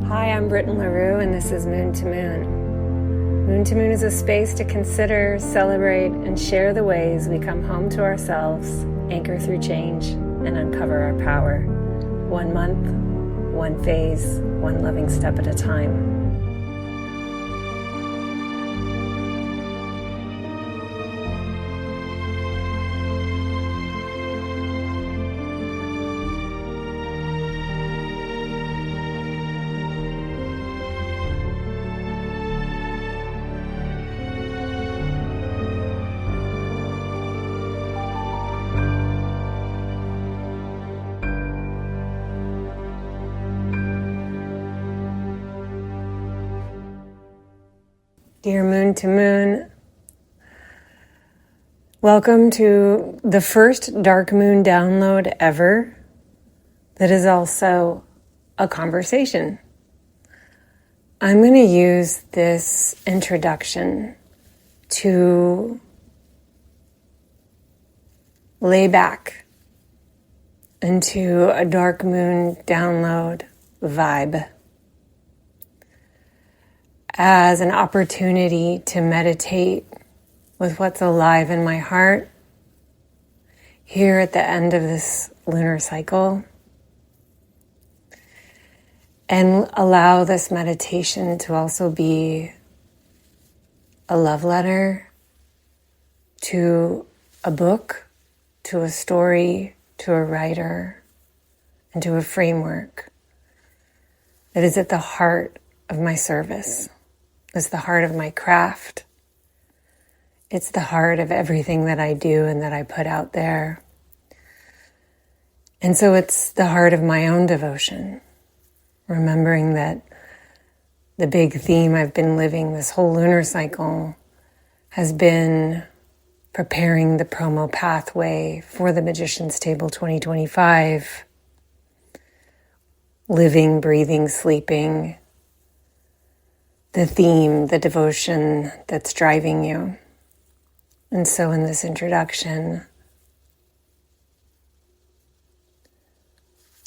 Hi, I'm Britton LaRue, and this is Moon to Moon. Moon to Moon is a space to consider, celebrate, and share the ways we come home to ourselves, anchor through change, and uncover our power. 1 month, one phase, one loving step at a time. Dear Moon to Moon, welcome to the first Dark Moon download ever that is also a conversation. I'm going to use this introduction to lay back into a Dark Moon download vibe, as an opportunity to meditate with what's alive in my heart here at the end of this lunar cycle, and allow this meditation to also be a love letter to a book, to a story, to a writer, and to a framework that is at the heart of my service. It's the heart of my craft. It's the heart of everything that I do and that I put out there. And so it's the heart of my own devotion, remembering that the big theme I've been living this whole lunar cycle has been preparing the promo pathway for the Magician's Table 2025, living, breathing, sleeping, the theme, the devotion that's driving you. And so in this introduction,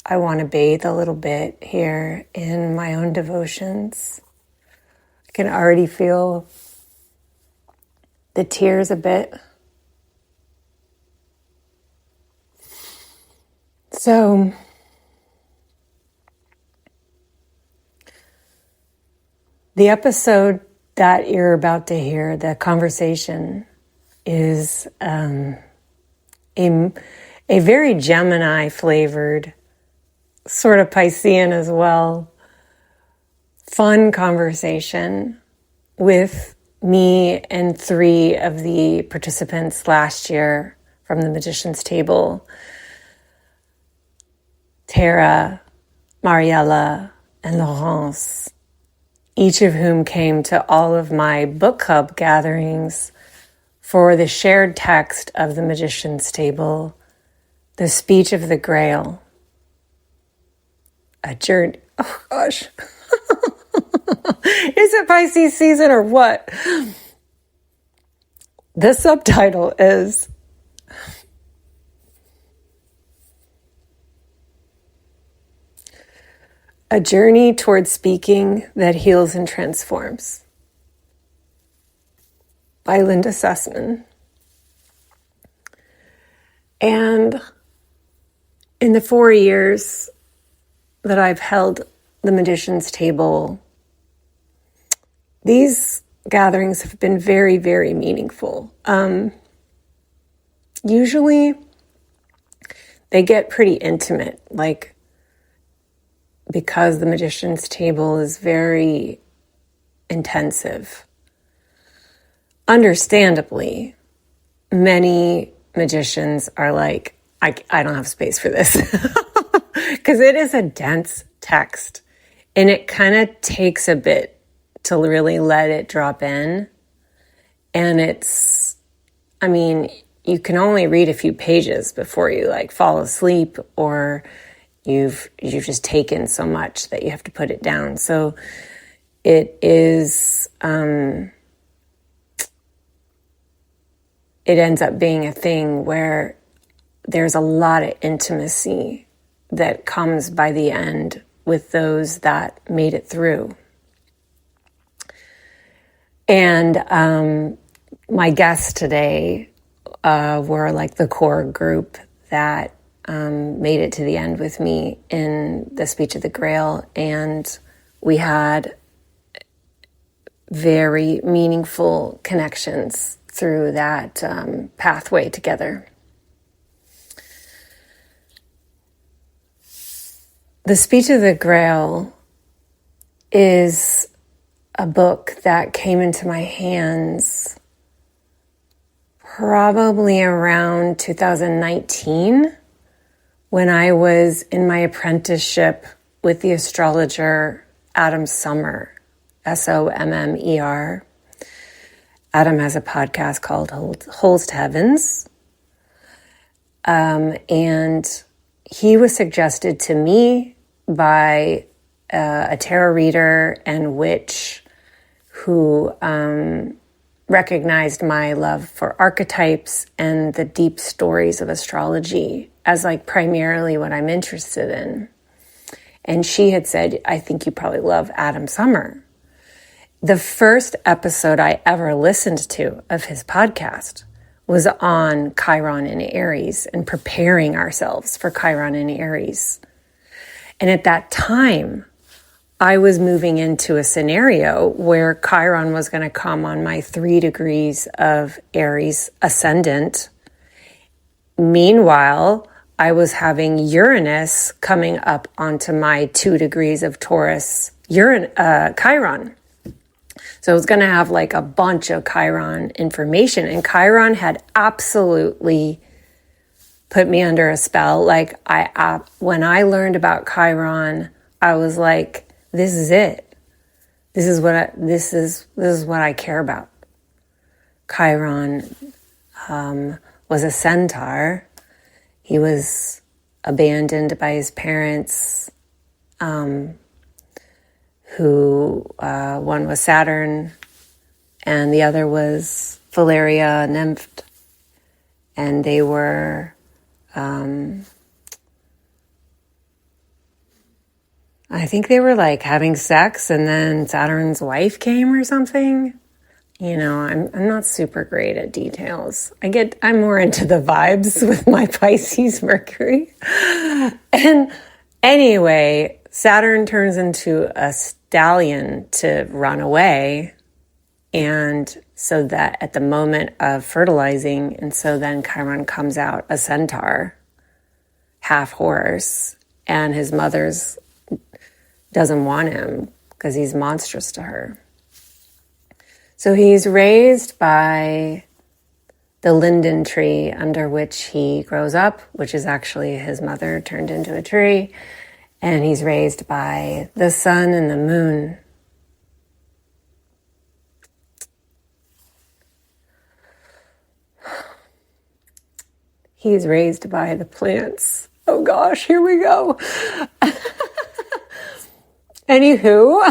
I want to bathe a little bit here in my own devotions. I can already feel the tears a bit. So the episode that you're about to hear, the conversation, is a very Gemini-flavored, sort of Piscean as well, fun conversation with me and 3 of the participants last year from the Magician's Table, Tara, Mariella, and Laurence, each of whom came to all of my book club gatherings for the shared text of the Magician's Table, the Speech of the Grail. A journey. Oh gosh. Is it Pisces season or what? The subtitle is A Journey Toward Speaking That Heals and Transforms, by Linda Sussman. And in the 4 years that I've held the Magician's Table, these gatherings have been very, very meaningful. Usually they get pretty intimate, because the Magician's Table is very intensive. Understandably, many magicians are like, I don't have space for this. Because it is a dense text. And it kind of takes a bit to really let it drop in. And you can only read a few pages before you fall asleep, or you've just taken so much that you have to put it down. So it is, it ends up being a thing where there's a lot of intimacy that comes by the end with those that made it through. And my guests today were like the core group that made it to the end with me in the Speech of the Grail. And we had very meaningful connections through that pathway together. The Speech of the Grail is a book that came into my hands probably around 2019 when I was in my apprenticeship with the astrologer Adam Sommer, Sommer. Adam has a podcast called Holes to Heavens. And he was suggested to me by a tarot reader and witch who recognized my love for archetypes and the deep stories of astrology as like primarily what I'm interested in. And she had said, I think you probably love Adam Sommer. The first episode I ever listened to of his podcast was on Chiron and Aries and preparing ourselves for Chiron and Aries. And at that time, I was moving into a scenario where Chiron was going to come on my 3 degrees of Aries ascendant. Meanwhile, I was having Uranus coming up onto my 2 degrees of Taurus Chiron. So I was going to have like a bunch of Chiron information. And Chiron had absolutely put me under a spell. Like when I learned about Chiron, I was like, this is it. This is what I care about. Chiron was a centaur. He was abandoned by his parents, who one was Saturn and the other was Valeria Nymph. And they were, I think they were like having sex and then Saturn's wife came or something. You know, I'm not super great at details. I'm more into the vibes with my Pisces Mercury. And anyway, Saturn turns into a stallion to run away. And so that at the moment of fertilizing, and so then Chiron comes out a centaur, half horse, and his mother's doesn't want him because he's monstrous to her. So he's raised by the linden tree under which he grows up, which is actually his mother turned into a tree. And he's raised by the sun and the moon. He's raised by the plants. Oh gosh, here we go. Anywho,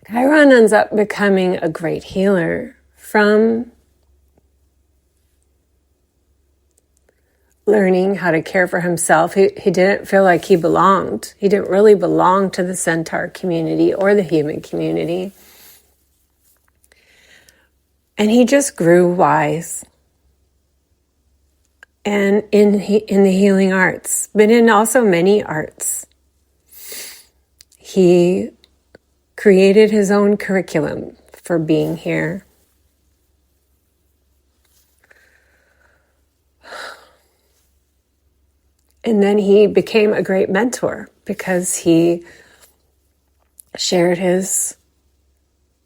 Chiron ends up becoming a great healer from learning how to care for himself. He didn't feel like he belonged. He didn't really belong to the centaur community or the human community. And he just grew wise. And in the healing arts, but in also many arts. He created his own curriculum for being here. And then he became a great mentor because he shared his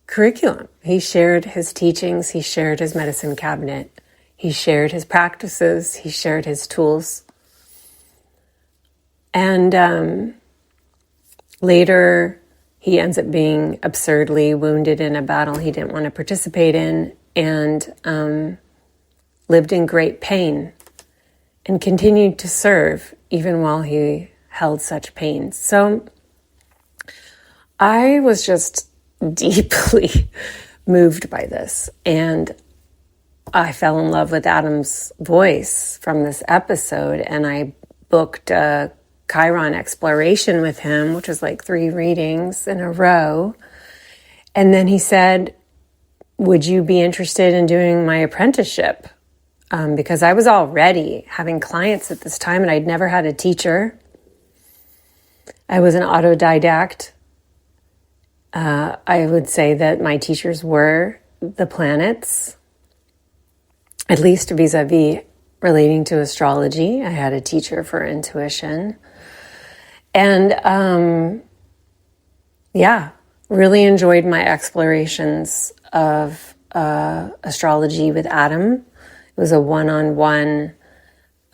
curriculum. He shared his teachings. He shared his medicine cabinet. He shared his practices. He shared his tools. And later, he ends up being absurdly wounded in a battle he didn't want to participate in and lived in great pain and continued to serve even while he held such pain. So I was just deeply moved by this. And I fell in love with Adam's voice from this episode, and I booked a Chiron exploration with him, which was like 3 readings in a row. And then he said, would you be interested in doing my apprenticeship? Because I was already having clients at this time and I'd never had a teacher. I was an autodidact. I would say that my teachers were the planets, at least vis-a-vis relating to astrology. I had a teacher for intuition. And really enjoyed my explorations of astrology with Adam. It was a one-on-one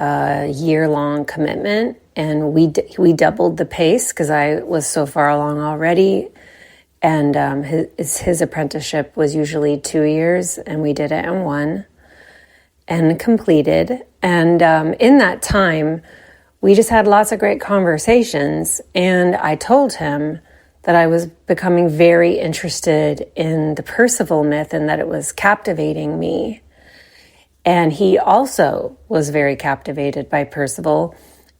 year-long commitment, and we doubled the pace because I was so far along already. And his apprenticeship was usually 2 years, and we did it in 1 and completed. And in that time, we just had lots of great conversations. And I told him that I was becoming very interested in the Perceval myth and that it was captivating me. And he also was very captivated by Perceval.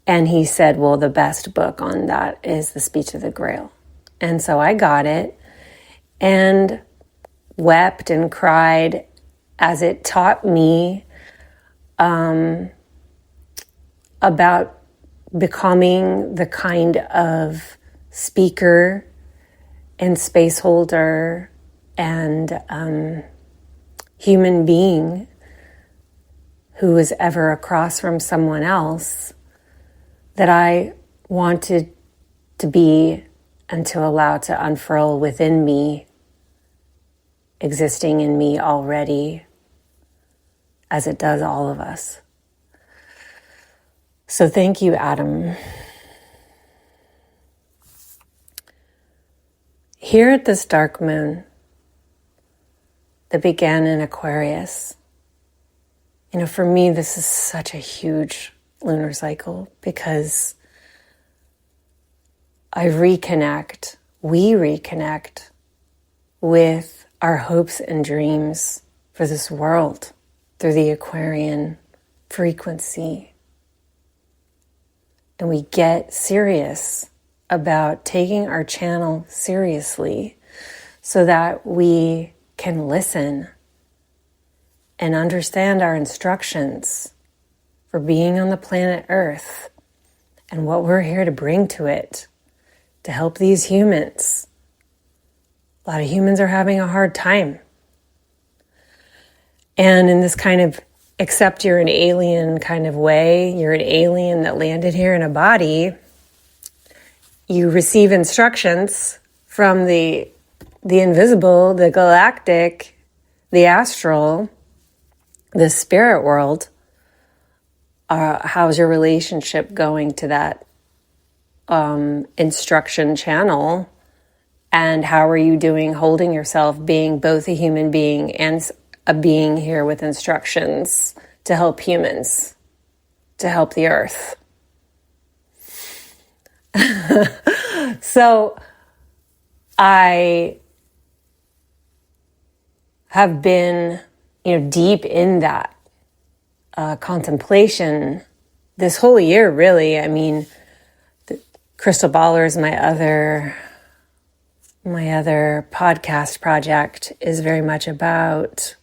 And he said, well, the best book on that is The Speech of the Grail. And so I got it and wept and cried as it taught me about becoming the kind of speaker and space holder and human being who is ever across from someone else that I wanted to be and to allow to unfurl within me, existing in me already, as it does all of us. So thank you, Adam. Here at this dark moon that began in Aquarius, for me, this is such a huge lunar cycle because we reconnect with our hopes and dreams for this world through the Aquarian frequency. And we get serious about taking our channel seriously so that we can listen and understand our instructions for being on the planet Earth and what we're here to bring to it, to help these humans. A lot of humans are having a hard time. And in this kind of accept you're an alien kind of way, you're an alien that landed here in a body, you receive instructions from the invisible, the galactic, the astral, the spirit world. How's your relationship going to that instruction channel? And how are you doing holding yourself, being both a human being and a being here with instructions to help humans, to help the earth? So I have been, deep in that contemplation this whole year, really. I mean, the Crystal Ballers, my other podcast project, is very much about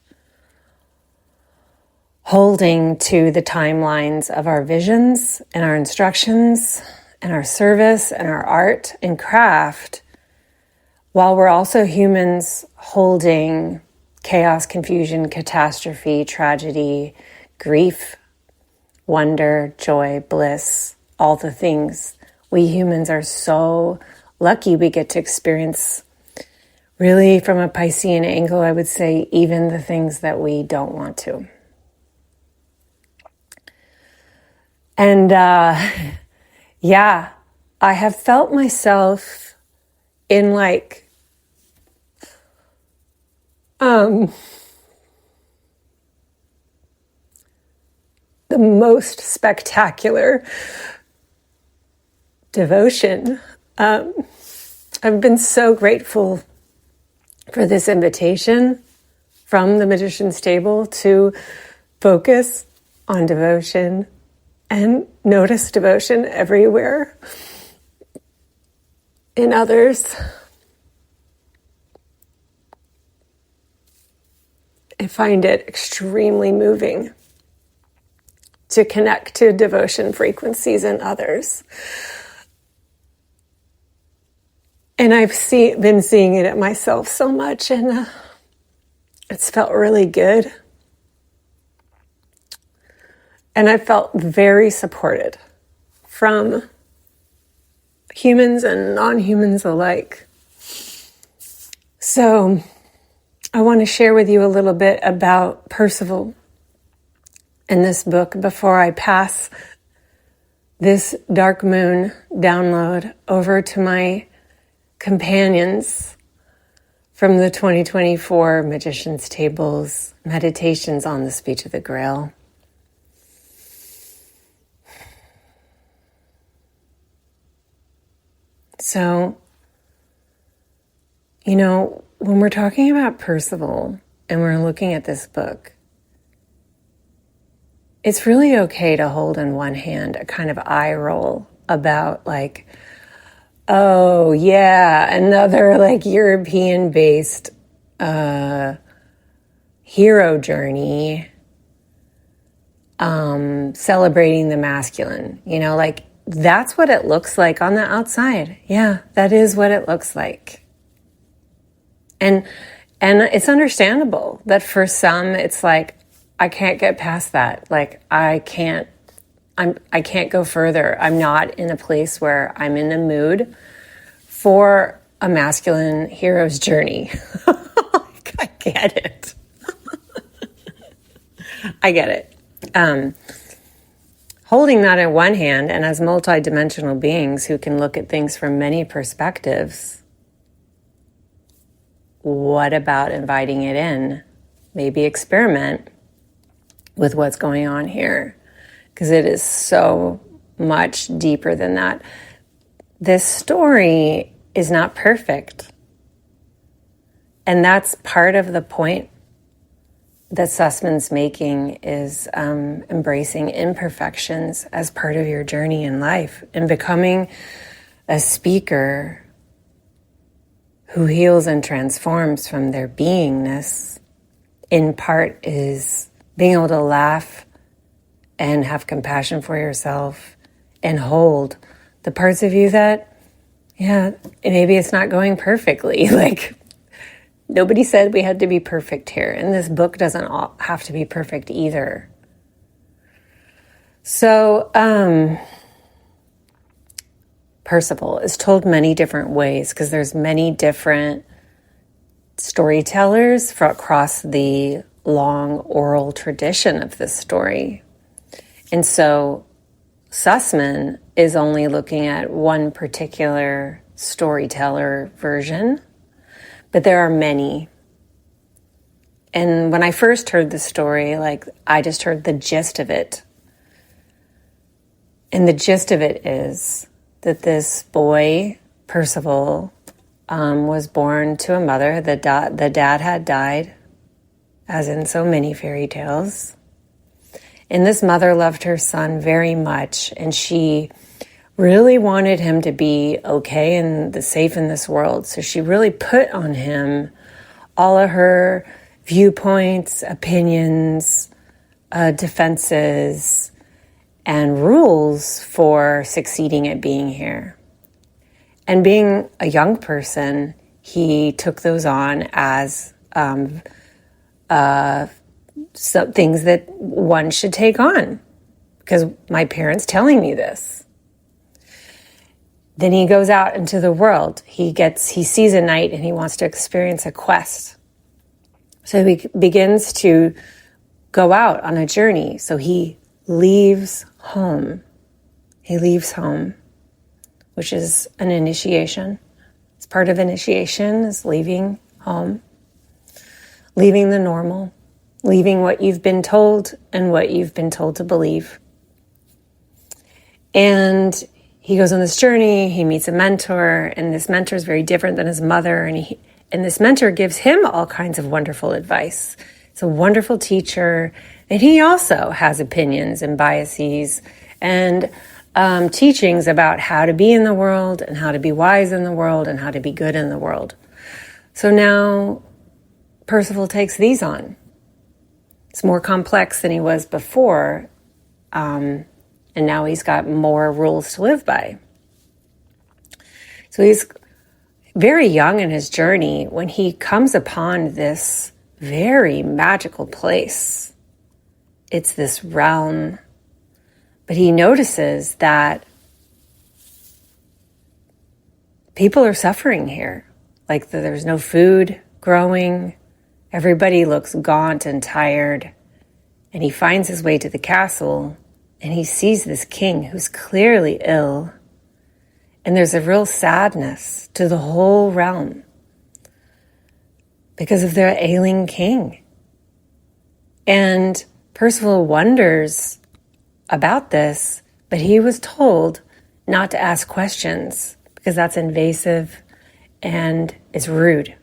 holding to the timelines of our visions and our instructions and our service and our art and craft, while we're also humans holding chaos, confusion, catastrophe, tragedy, grief, wonder, joy, bliss, all the things. We humans are so lucky we get to experience, really from a Piscean angle, I would say, even the things that we don't want to. And I have felt myself in the most spectacular devotion. I've been so grateful for this invitation from the Magician's Table to focus on devotion and notice devotion everywhere in others. I find it extremely moving to connect to devotion frequencies in others. And I've been seeing it at myself so much, and it's felt really good. And I felt very supported from humans and non-humans alike. So I want to share with you a little bit about Perceval in this book before I pass this dark moon download over to my companions from the 2024 Magician's Tables Meditations on the Speech of the Grail. So, when we're talking about Perceval and we're looking at this book, it's really okay to hold in one hand a kind of eye roll about like, oh yeah, another like European-based hero journey celebrating the masculine. Like that's what it looks like on the outside. Yeah, that is what it looks like. And it's understandable that for some it's like, I can't get past that. Like I can't go further. I'm not in a place where I'm in the mood for a masculine hero's journey. I get it. I get it. Holding that in one hand, and as multidimensional beings who can look at things from many perspectives, what about inviting it in? Maybe experiment with what's going on here, because it is so much deeper than that. This story is not perfect. And that's part of the point that Sussman's making, is embracing imperfections as part of your journey in life and becoming a speaker who heals and transforms from their beingness. In part is being able to laugh and have compassion for yourself and hold the parts of you that, yeah, maybe it's not going perfectly. Like, nobody said we had to be perfect here. And this book doesn't have to be perfect either. So, Perceval is told many different ways because there's many different storytellers across the long oral tradition of this story. And so Sussman is only looking at one particular storyteller version, but there are many. And when I first heard the story, I just heard the gist of it. And the gist of it is that this boy, Perceval, was born to a mother. The dad had died, as in so many fairy tales. And this mother loved her son very much, and she really wanted him to be okay and safe in this world. So she really put on him all of her viewpoints, opinions, defenses, and rules for succeeding at being here. And being a young person, he took those on as some things that one should take on, because my parents telling me this. Then he goes out into the world. He sees a knight and he wants to experience a quest. So he begins to go out on a journey. So he leaves home. He leaves home, which is an initiation. It's part of initiation, is leaving home, leaving the normal, leaving what you've been told and what you've been told to believe. And he goes on this journey, he meets a mentor, and this mentor is very different than his mother, and this mentor gives him all kinds of wonderful advice. It's a wonderful teacher, and he also has opinions and biases and teachings about how to be in the world and how to be wise in the world and how to be good in the world. So now Perceval takes these on. It's more complex than he was before, and now he's got more rules to live by. So he's very young in his journey when he comes upon this very magical place. It's this realm, but he notices that people are suffering here. Like there's no food growing. Everybody looks gaunt and tired. And he finds his way to the castle and he sees this king who's clearly ill. And there's a real sadness to the whole realm because of their ailing king. And Perceval wonders about this, but he was told not to ask questions because that's invasive and it's rude.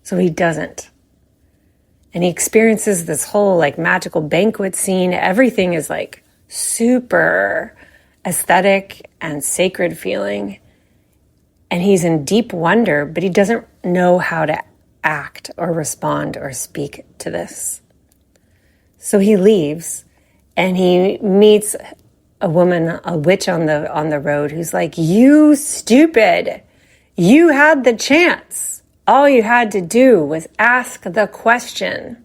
So he doesn't. And he experiences this whole like magical banquet scene. Everything is like super aesthetic and sacred feeling. And he's in deep wonder, but he doesn't know how to act or respond or speak to this. So he leaves and he meets a woman, a witch on the road who's like, "You stupid, you had the chance. All you had to do was ask the question."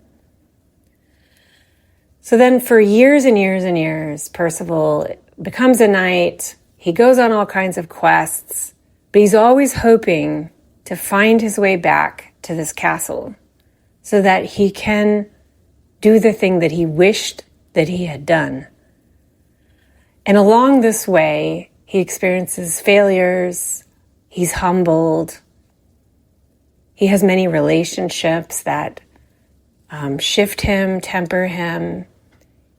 So then for years and years and years, Perceval becomes a knight. He goes on all kinds of quests, but he's always hoping to find his way back to this castle so that he can do the thing that he wished that he had done. And along this way, he experiences failures. He's humbled. He has many relationships that shift him, temper him.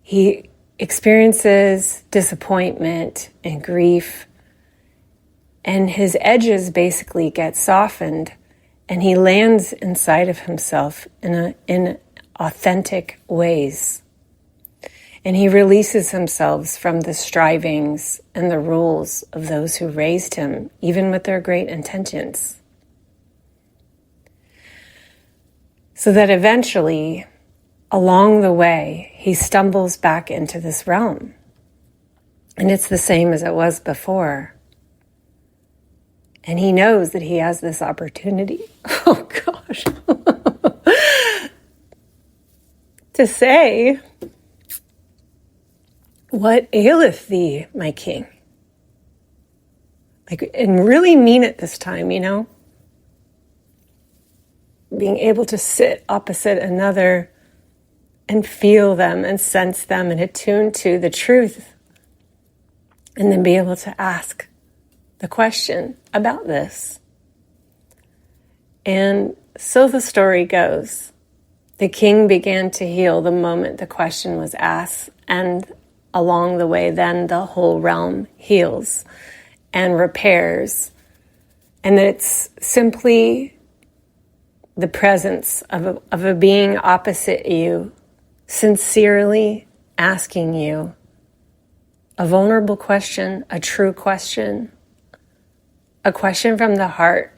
He experiences disappointment and grief. And his edges basically get softened. And he lands inside of himself in authentic ways. And he releases himself from the strivings and the rules of those who raised him, even with their great intentions. So that eventually, along the way, he stumbles back into this realm. And it's the same as it was before. And he knows that he has this opportunity. Oh gosh. To say, "What aileth thee, my king?" Like, and really mean it this time, you know? Being able to sit opposite another and feel them and sense them and attune to the truth. And then be able to ask the question about this. And so the story goes. The king began to heal the moment the question was asked, and along the way, then the whole realm heals and repairs. And that it's simply the presence of a being opposite you, sincerely asking you a vulnerable question, a true question, a question from the heart.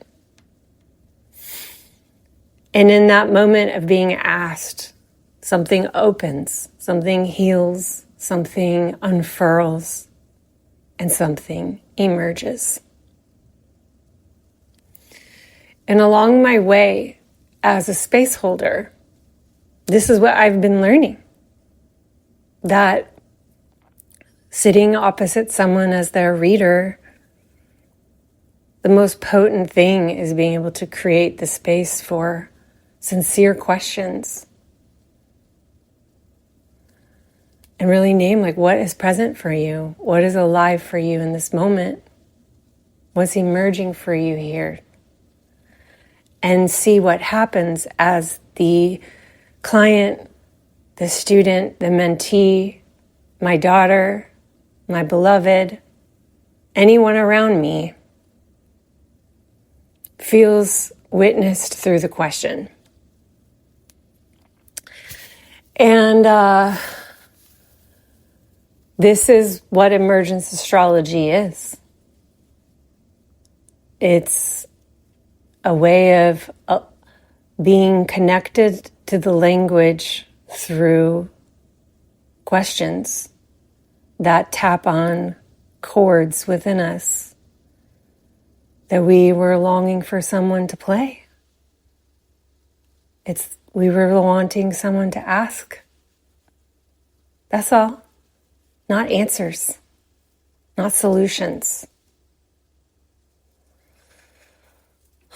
And in that moment of being asked, something opens, something heals, something unfurls, and something emerges. And along my way as a space holder, this is what I've been learning. That sitting opposite someone as their reader, the most potent thing is being able to create the space for sincere questions. And really name, like, what is present for you? What is alive for you in this moment? What's emerging for you here? And see what happens as the client, the student, the mentee, my daughter, my beloved, anyone around me feels witnessed through the question. And This is what emergence astrology is. It's a way of being connected to the language through questions that tap on chords within us that we were longing for someone to play. We were wanting someone to ask. That's all. Not answers, not solutions.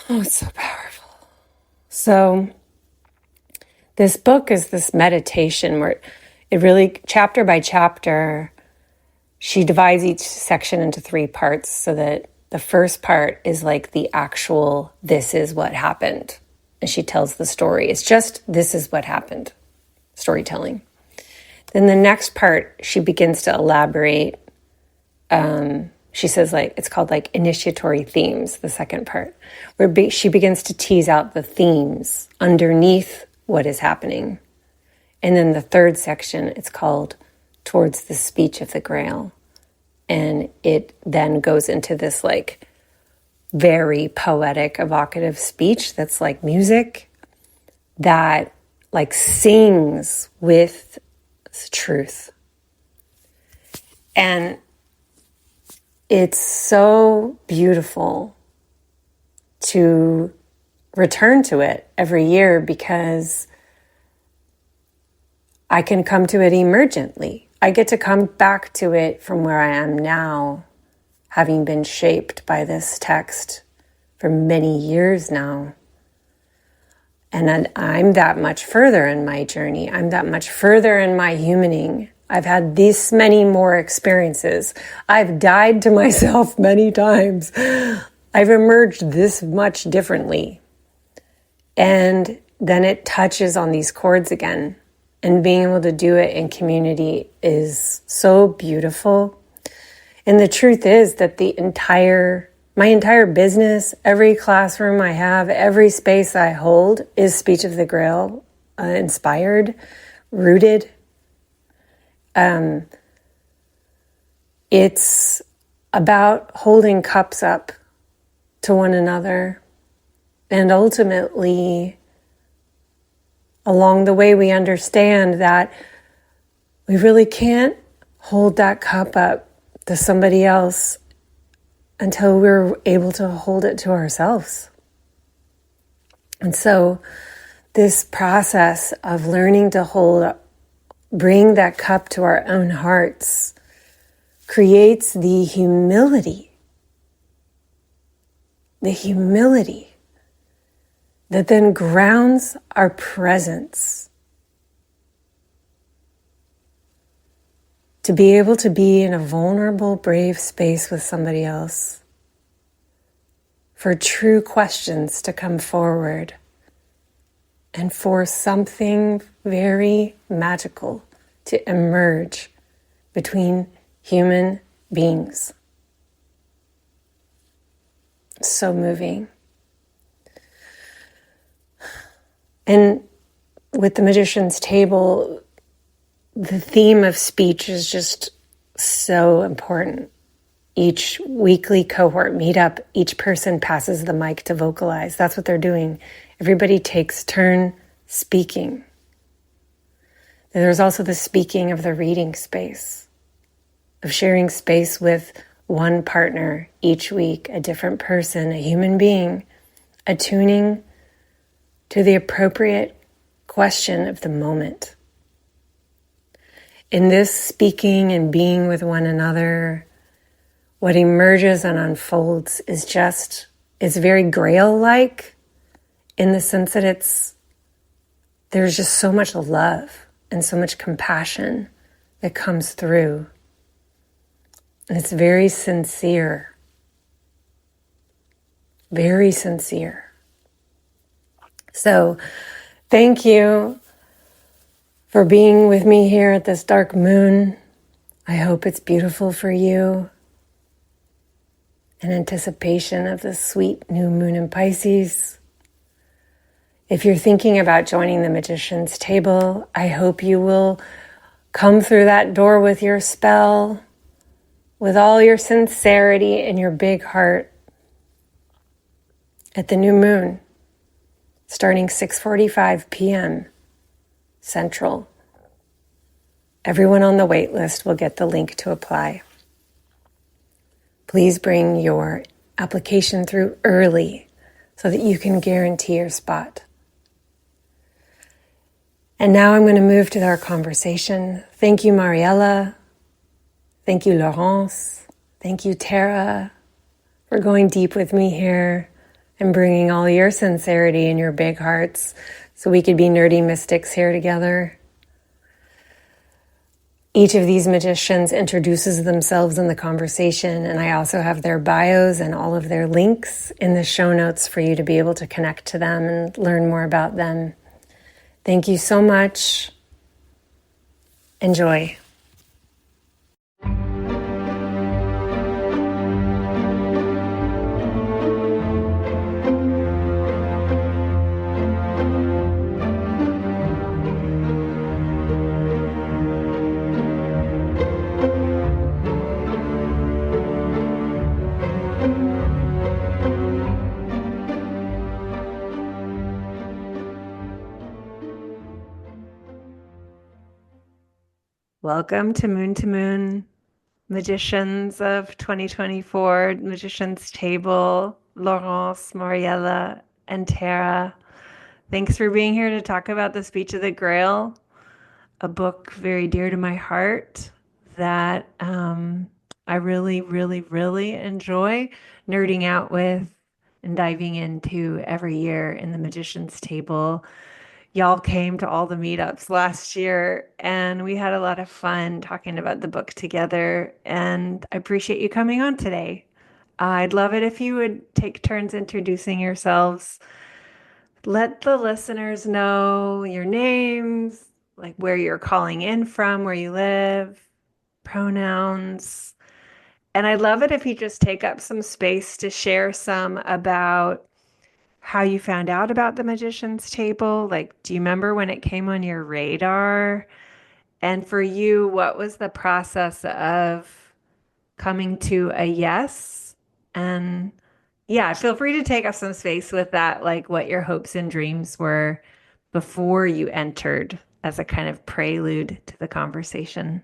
Oh, it's so powerful. So this book is this meditation where it really, chapter by chapter, she divides each section into 3 parts so that the first part is like the actual, this is what happened. And she tells the story. It's just, this is what happened, storytelling. Then the next part, she begins to elaborate. She says it's called initiatory themes, the second part, where she begins to tease out the themes underneath what is happening. And then the third section, it's called Towards the Speech of the Grail. And it then goes into this very poetic, evocative speech that's like music that sings with truth. And it's so beautiful to return to it every year because I can come to it emergently. I get to come back to it from where I am now, having been shaped by this text for many years now. And I'm that much further in my journey. I'm that much further in my humaning. I've had this many more experiences. I've died to myself many times. I've emerged this much differently. And then it touches on these chords again. And being able to do it in community is so beautiful. And the truth is that my entire business, every classroom I have, every space I hold is Speech of the Grail inspired, rooted. It's about holding cups up to one another. And ultimately, along the way, we understand that we really can't hold that cup up to somebody else until we're able to hold it to ourselves. And so this process of learning to bring that cup to our own hearts creates the humility that then grounds our presence to be able to be in a vulnerable, brave space with somebody else, for true questions to come forward, and for something very magical to emerge between human beings. So moving. And with the Magician's Table, the theme of speech is just so important. Each weekly cohort meetup, each person passes the mic to vocalize. That's what they're doing. Everybody takes turn speaking. There's also the speaking of the reading space, of sharing space with one partner each week, a different person, a human being, attuning to the appropriate question of the moment. In this speaking and being with one another, what emerges and unfolds is very Grail-like in the sense that there's just so much love and so much compassion that comes through. And it's very sincere. Very sincere. So, thank you for being with me here at this dark moon. I hope it's beautiful for you. In anticipation of the sweet new moon in Pisces. If you're thinking about joining the Magician's Table, I hope you will Come through that door with your spell, with all your sincerity and your big heart at the new moon, starting 6:45 p.m. Central. Everyone on the wait list will get the link to apply. Please bring your application through early so that you can guarantee your spot. And now I'm going to move to our conversation. Thank you, Mariella. Thank you, Laurence. Thank you, Tara, for going deep with me here and bringing all your sincerity and your big hearts so we could be nerdy mystics here together. Each of these magicians introduces themselves in the conversation, and I also have their bios and all of their links in the show notes for you to be able to connect to them and learn more about them. Thank you so much. Enjoy. Welcome to Moon, Magicians of 2024, Magicians Table, Laurence, Mariella, and Tara. Thanks for being here to talk about The Speech of the Grail, a book very dear to my heart that I really, really, really enjoy nerding out with and diving into every year in the Magicians Table. Y'all came to all the meetups last year, and we had a lot of fun talking about the book together, and I appreciate you coming on today. I'd love it if you would take turns introducing yourselves. Let the listeners know your names, like where you're calling in from, where you live, pronouns. And I'd love it if you just take up some space to share some about how you found out about the Magician's Table. Like, do you remember when it came on your radar? And for you, what was the process of coming to a yes? And yeah, feel free to take up some space with that, like what your hopes and dreams were before you entered as a kind of prelude to the conversation.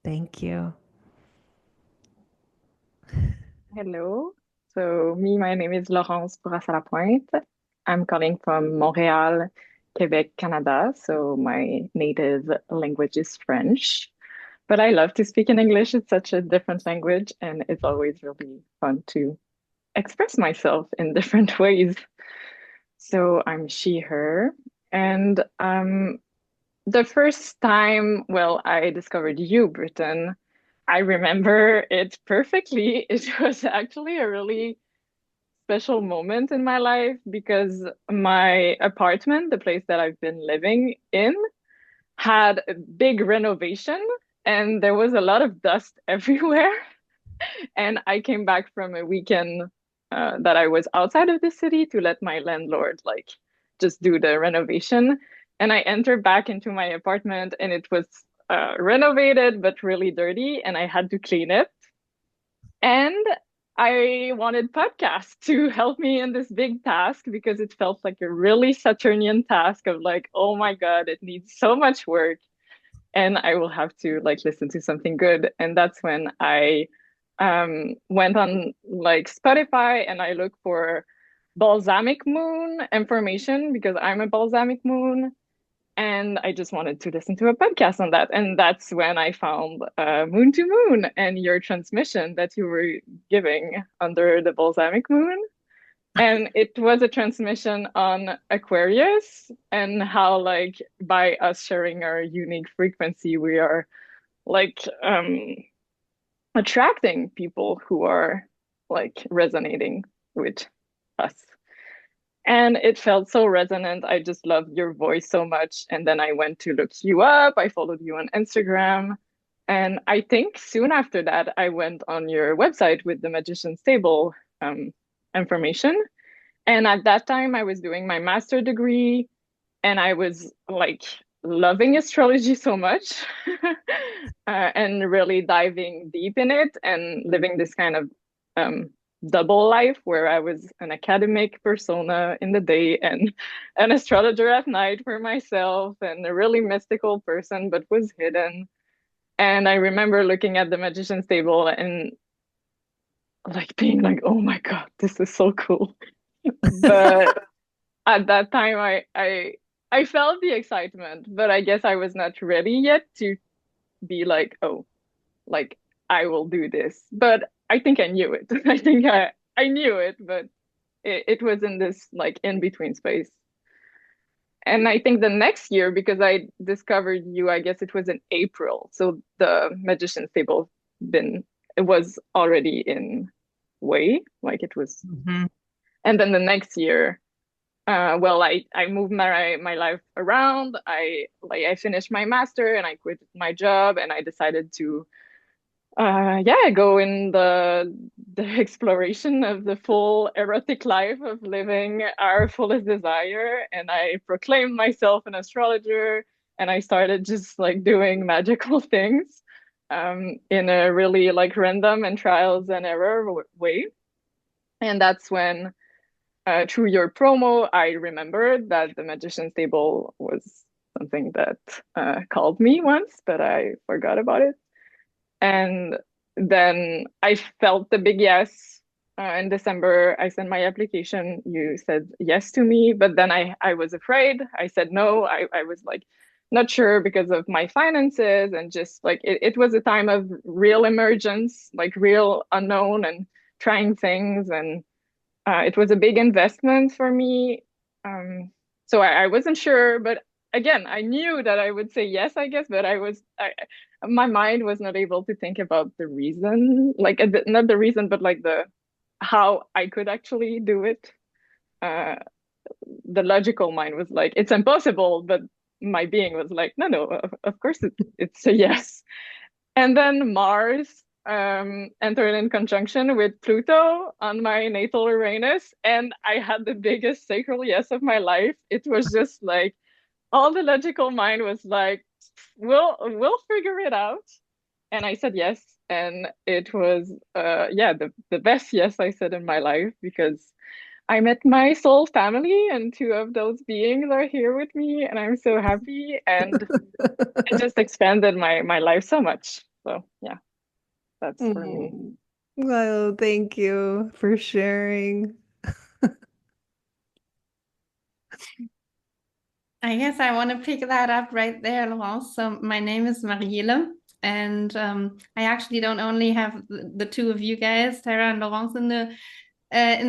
Thank you. Hello. My name is Laurence Bourassa-Lapointe. I'm calling from Montreal, Quebec, Canada. So my native language is French, but I love to speak in English. It's such a different language, and it's always really fun to express myself in different ways. So I'm she, her. And the first time, well, I discovered you, Britain, I remember it perfectly. It was actually a really special moment in my life because my apartment, the place that I've been living in, had a big renovation and there was a lot of dust everywhere. And I came back from a weekend that I was outside of the city to let my landlord like just do the renovation. And I entered back into my apartment and it was renovated but really dirty, and I had to clean it. And I wanted podcasts to help me in this big task because it felt like a really Saturnian task of like, oh my God, it needs so much work. And I will have to like listen to something good. And that's when I went on like Spotify and I looked for balsamic moon information because I'm a balsamic moon. And I just wanted to listen to a podcast on that. And that's when I found Moon to Moon and your transmission that you were giving under the balsamic moon. And it was a transmission on Aquarius and how, like, by us sharing our unique frequency, we are like attracting people who are like resonating with us. And it felt so resonant. I just loved your voice so much. And then I went to look you up. I followed you on Instagram. And I think soon after that, I went on your website with the Magician's Table information. And at that time, I was doing my master degree. And I was like loving astrology so much and really diving deep in it and living this kind of double life where I was an academic persona in the day and an astrologer at night for myself, and a really mystical person but was hidden. And I remember looking at the magician's table and like being like, oh my God, this is so cool. But at that time I felt the excitement, but I guess I was not ready yet to be like, oh, like I will do this. But I think I knew it. I think I knew it, but it was in this like in between space. And I think the next year, because I discovered you, I guess it was in April. So the magician's table been it was already in way, like it was. Mhm. And then the next year, well, I moved my life around. I finished my master and I quit my job and I decided to yeah, go in the exploration of the full erotic life of living our fullest desire. And I proclaimed myself an astrologer and I started just like doing magical things in a really like random and trials and error way. And that's when through your promo, I remembered that the magician's table was something that called me once, but I forgot about it. And then I felt the big yes. In December, I sent my application. You said yes to me, but then I was afraid. I said no. I was like not sure because of my finances and just like it was a time of real emergence, like real unknown and trying things. And it was a big investment for me. So I wasn't sure, but again, I knew that I would say yes, I guess, but my mind was not able to think about the reason, like not the reason, but like the how I could actually do it. Uh, the logical mind was like, it's impossible, but my being was like, no, of course it's a yes. And then Mars entered in conjunction with Pluto on my natal Uranus, and I had the biggest sacral yes of my life. It was just like all the logical mind was like, we'll figure it out. And I said yes. And it was yeah, the best yes I said in my life because I met my soul family and two of those beings are here with me and I'm so happy. And it just expanded my life so much. So yeah, that's for me. Well, thank you for sharing. I guess I want to pick that up right there, Laurence. So my name is Marielle, and I actually don't only have the two of you guys, Tara and Laurence, in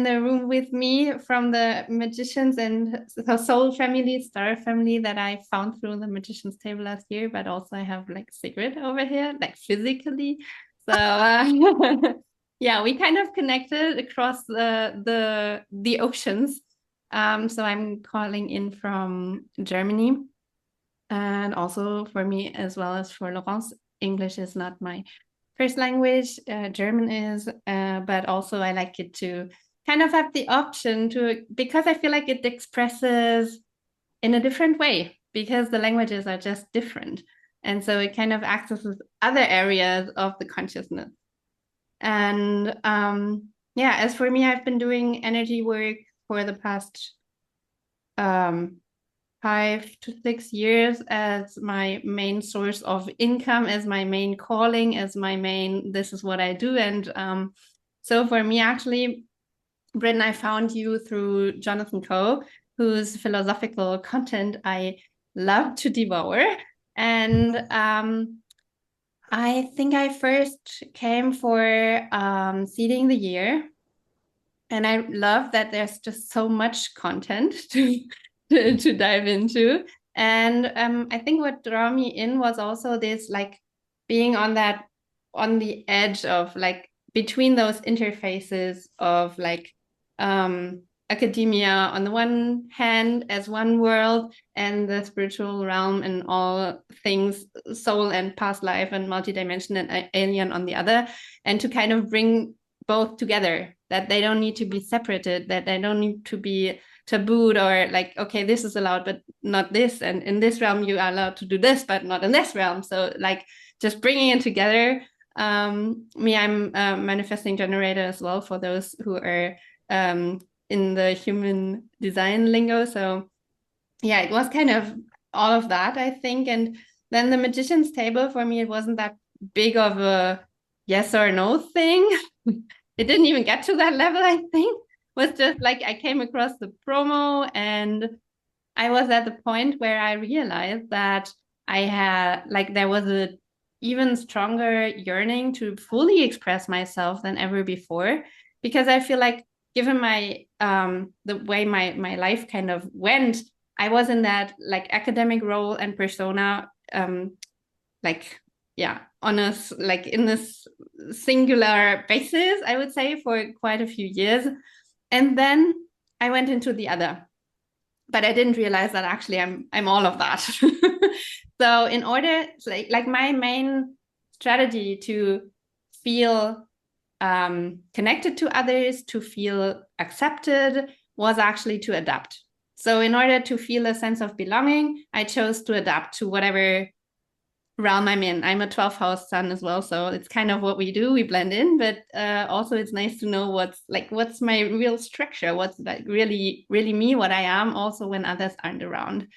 the room with me from the magicians and the soul family, star family that I found through the magician's table last year, but also I have like Sigrid over here, like physically. So yeah, we kind of connected across the oceans. So I'm calling in from Germany, and also for me as well as for Laurence, English is not my first language, German is, but also I like it to kind of have the option to, because I feel like it expresses in a different way, because the languages are just different. And so it kind of accesses other areas of the consciousness. And yeah, as for me, I've been doing energy work for the past 5 to 6 years as my main source of income, as my main calling, as my main, this is what I do. And so for me, actually, Britton, I found you through Jonathan Coe, whose philosophical content I love to devour. And I think I first came for Seeding the Year. And I love that there's just so much content to dive into. And I think what drew me in was also this like being on the edge of like between those interfaces of like academia on the one hand as one world, and the spiritual realm and all things soul and past life and multidimension and alien on the other, and to kind of bring both together, that they don't need to be separated, that they don't need to be tabooed, or like, okay, this is allowed but not this, and in this realm you are allowed to do this but not in this realm. So like just bringing it together. Me, I'm a manifesting generator as well, for those who are in the human design lingo. So yeah, it was kind of all of that, I think. And then the magician's table, for me, it wasn't that big of a yes or no thing. It didn't even get to that level, I think. It was just like I came across the promo, and I was at the point where I realized that I had, like, there was a even stronger yearning to fully express myself than ever before, because I feel like, given my the way my life kind of went, I was in that like academic role and persona, like, yeah, on a like in this singular basis, I would say, for quite a few years. And then I went into the other, but I didn't realize that actually I'm all of that. So in order, like my main strategy to feel connected to others, to feel accepted, was actually to adapt. So in order to feel a sense of belonging, I chose to adapt to whatever realm I'm in. I'm a 12th house sun as well, so it's kind of what we do. We blend in, but also it's nice to know what's my real structure, what's like really me, what I am, also when others aren't around.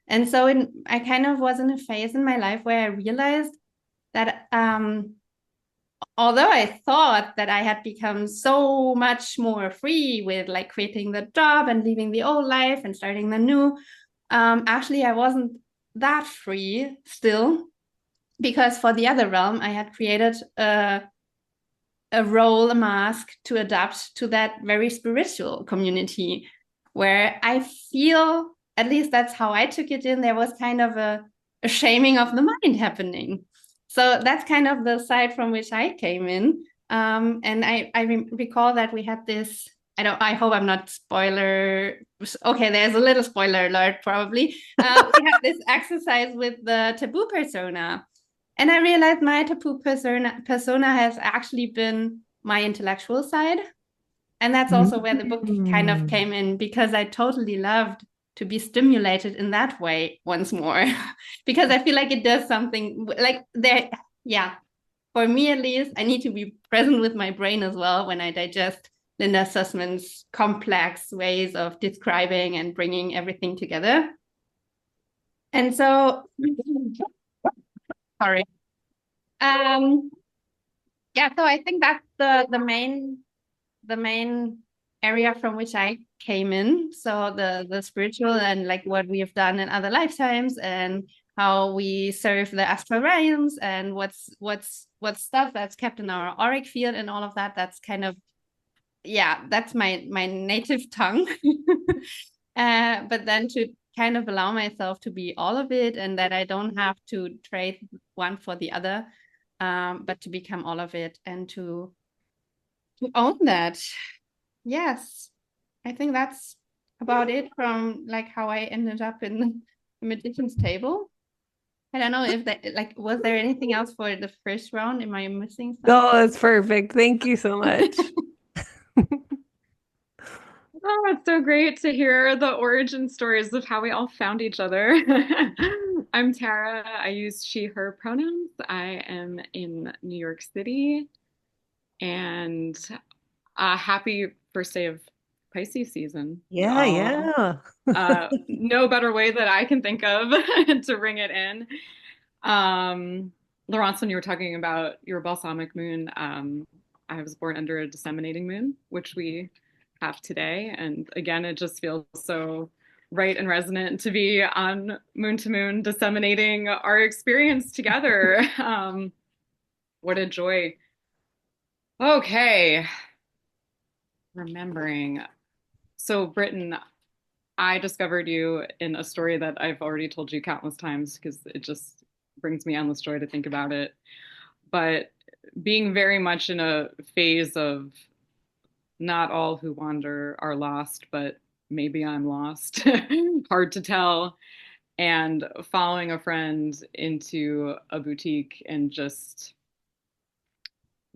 And so I kind of was in a phase in my life where I realized that although I thought that I had become so much more free with like quitting the job and leaving the old life and starting the new, actually I wasn't that free still, because for the other realm, I had created a role, a mask to adapt to that very spiritual community, where I feel, at least that's how I took it in, there was kind of a shaming of the mind happening. So that's kind of the side from which I came in. And I recall that we had this, I hope I'm not spoiler. Okay, there's a little spoiler alert probably. We had this exercise with the taboo persona. And I realized my taboo persona has actually been my intellectual side. And that's also where the book kind of came in, because I totally loved to be stimulated in that way once more. Because I feel like it does something like there, yeah. For me at least, I need to be present with my brain as well when I digest Linda Sussman's complex ways of describing and bringing everything together. And so, sorry. Yeah, so I think that's the main area from which I came in. So the spiritual, and like what we have done in other lifetimes, and how we serve the astral realms, and what's stuff that's kept in our auric field, and all of that. That's kind of, yeah, that's my native tongue. But then to kind of allow myself to be all of it, and that I don't have to trade one for the other, but to become all of it, and to own that. Yes, I think that's about it from like how I ended up in the magician's table. I don't know if that, like, was there anything else for the first round? Am I missing something? Oh, that's perfect. Thank you so much. Oh, it's so great to hear the origin stories of how we all found each other. I'm Tara. I use she, her pronouns. I am in New York City, and happy first day of Pisces season. Yeah. No better way that I can think of to bring it in. Laurence, when you were talking about your balsamic moon, I was born under a disseminating moon, which we have today. And again, it just feels so right and resonant to be on moon to moon disseminating our experience together. What a joy. Okay. Remembering. So, Britton, I discovered you in a story that I've already told you countless times, because it just brings me endless joy to think about it. But being very much in a phase of not all who wander are lost, but maybe I'm lost. Hard to tell. And following a friend into a boutique, and just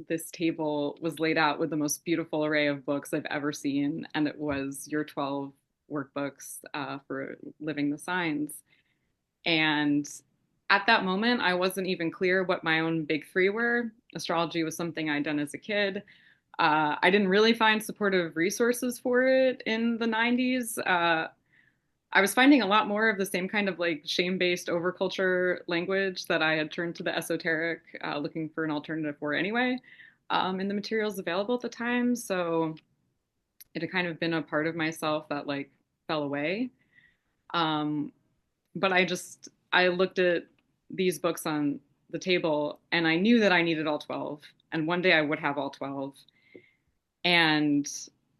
this table was laid out with the most beautiful array of books I've ever seen. And it was your 12 workbooks for living the signs. And at that moment, I wasn't even clear what my own big three were. Astrology was something I'd done as a kid. I didn't really find supportive resources for it in the 90s. I was finding a lot more of the same kind of like shame-based overculture language that I had turned to the esoteric, looking for an alternative for anyway, in the materials available at the time. So it had kind of been a part of myself that like fell away. But I looked at these books on the table and I knew that I needed all 12. And one day I would have all 12. And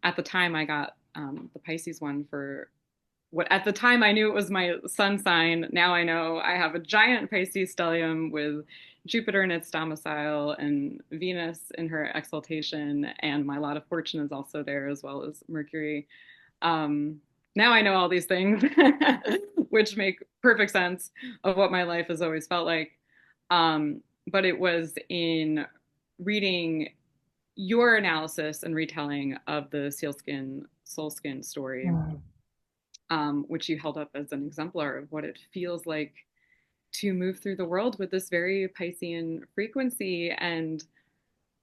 at the time I got the Pisces one for what at the time I knew it was my sun sign. Now I know I have a giant Pisces stellium with Jupiter in its domicile and Venus in her exaltation, and my lot of fortune is also there, as well as Mercury. Now I know all these things, which make perfect sense of what my life has always felt like. But it was in reading your analysis and retelling of the sealskin soulskin story, which you held up as an exemplar of what it feels like to move through the world with this very Piscean frequency, and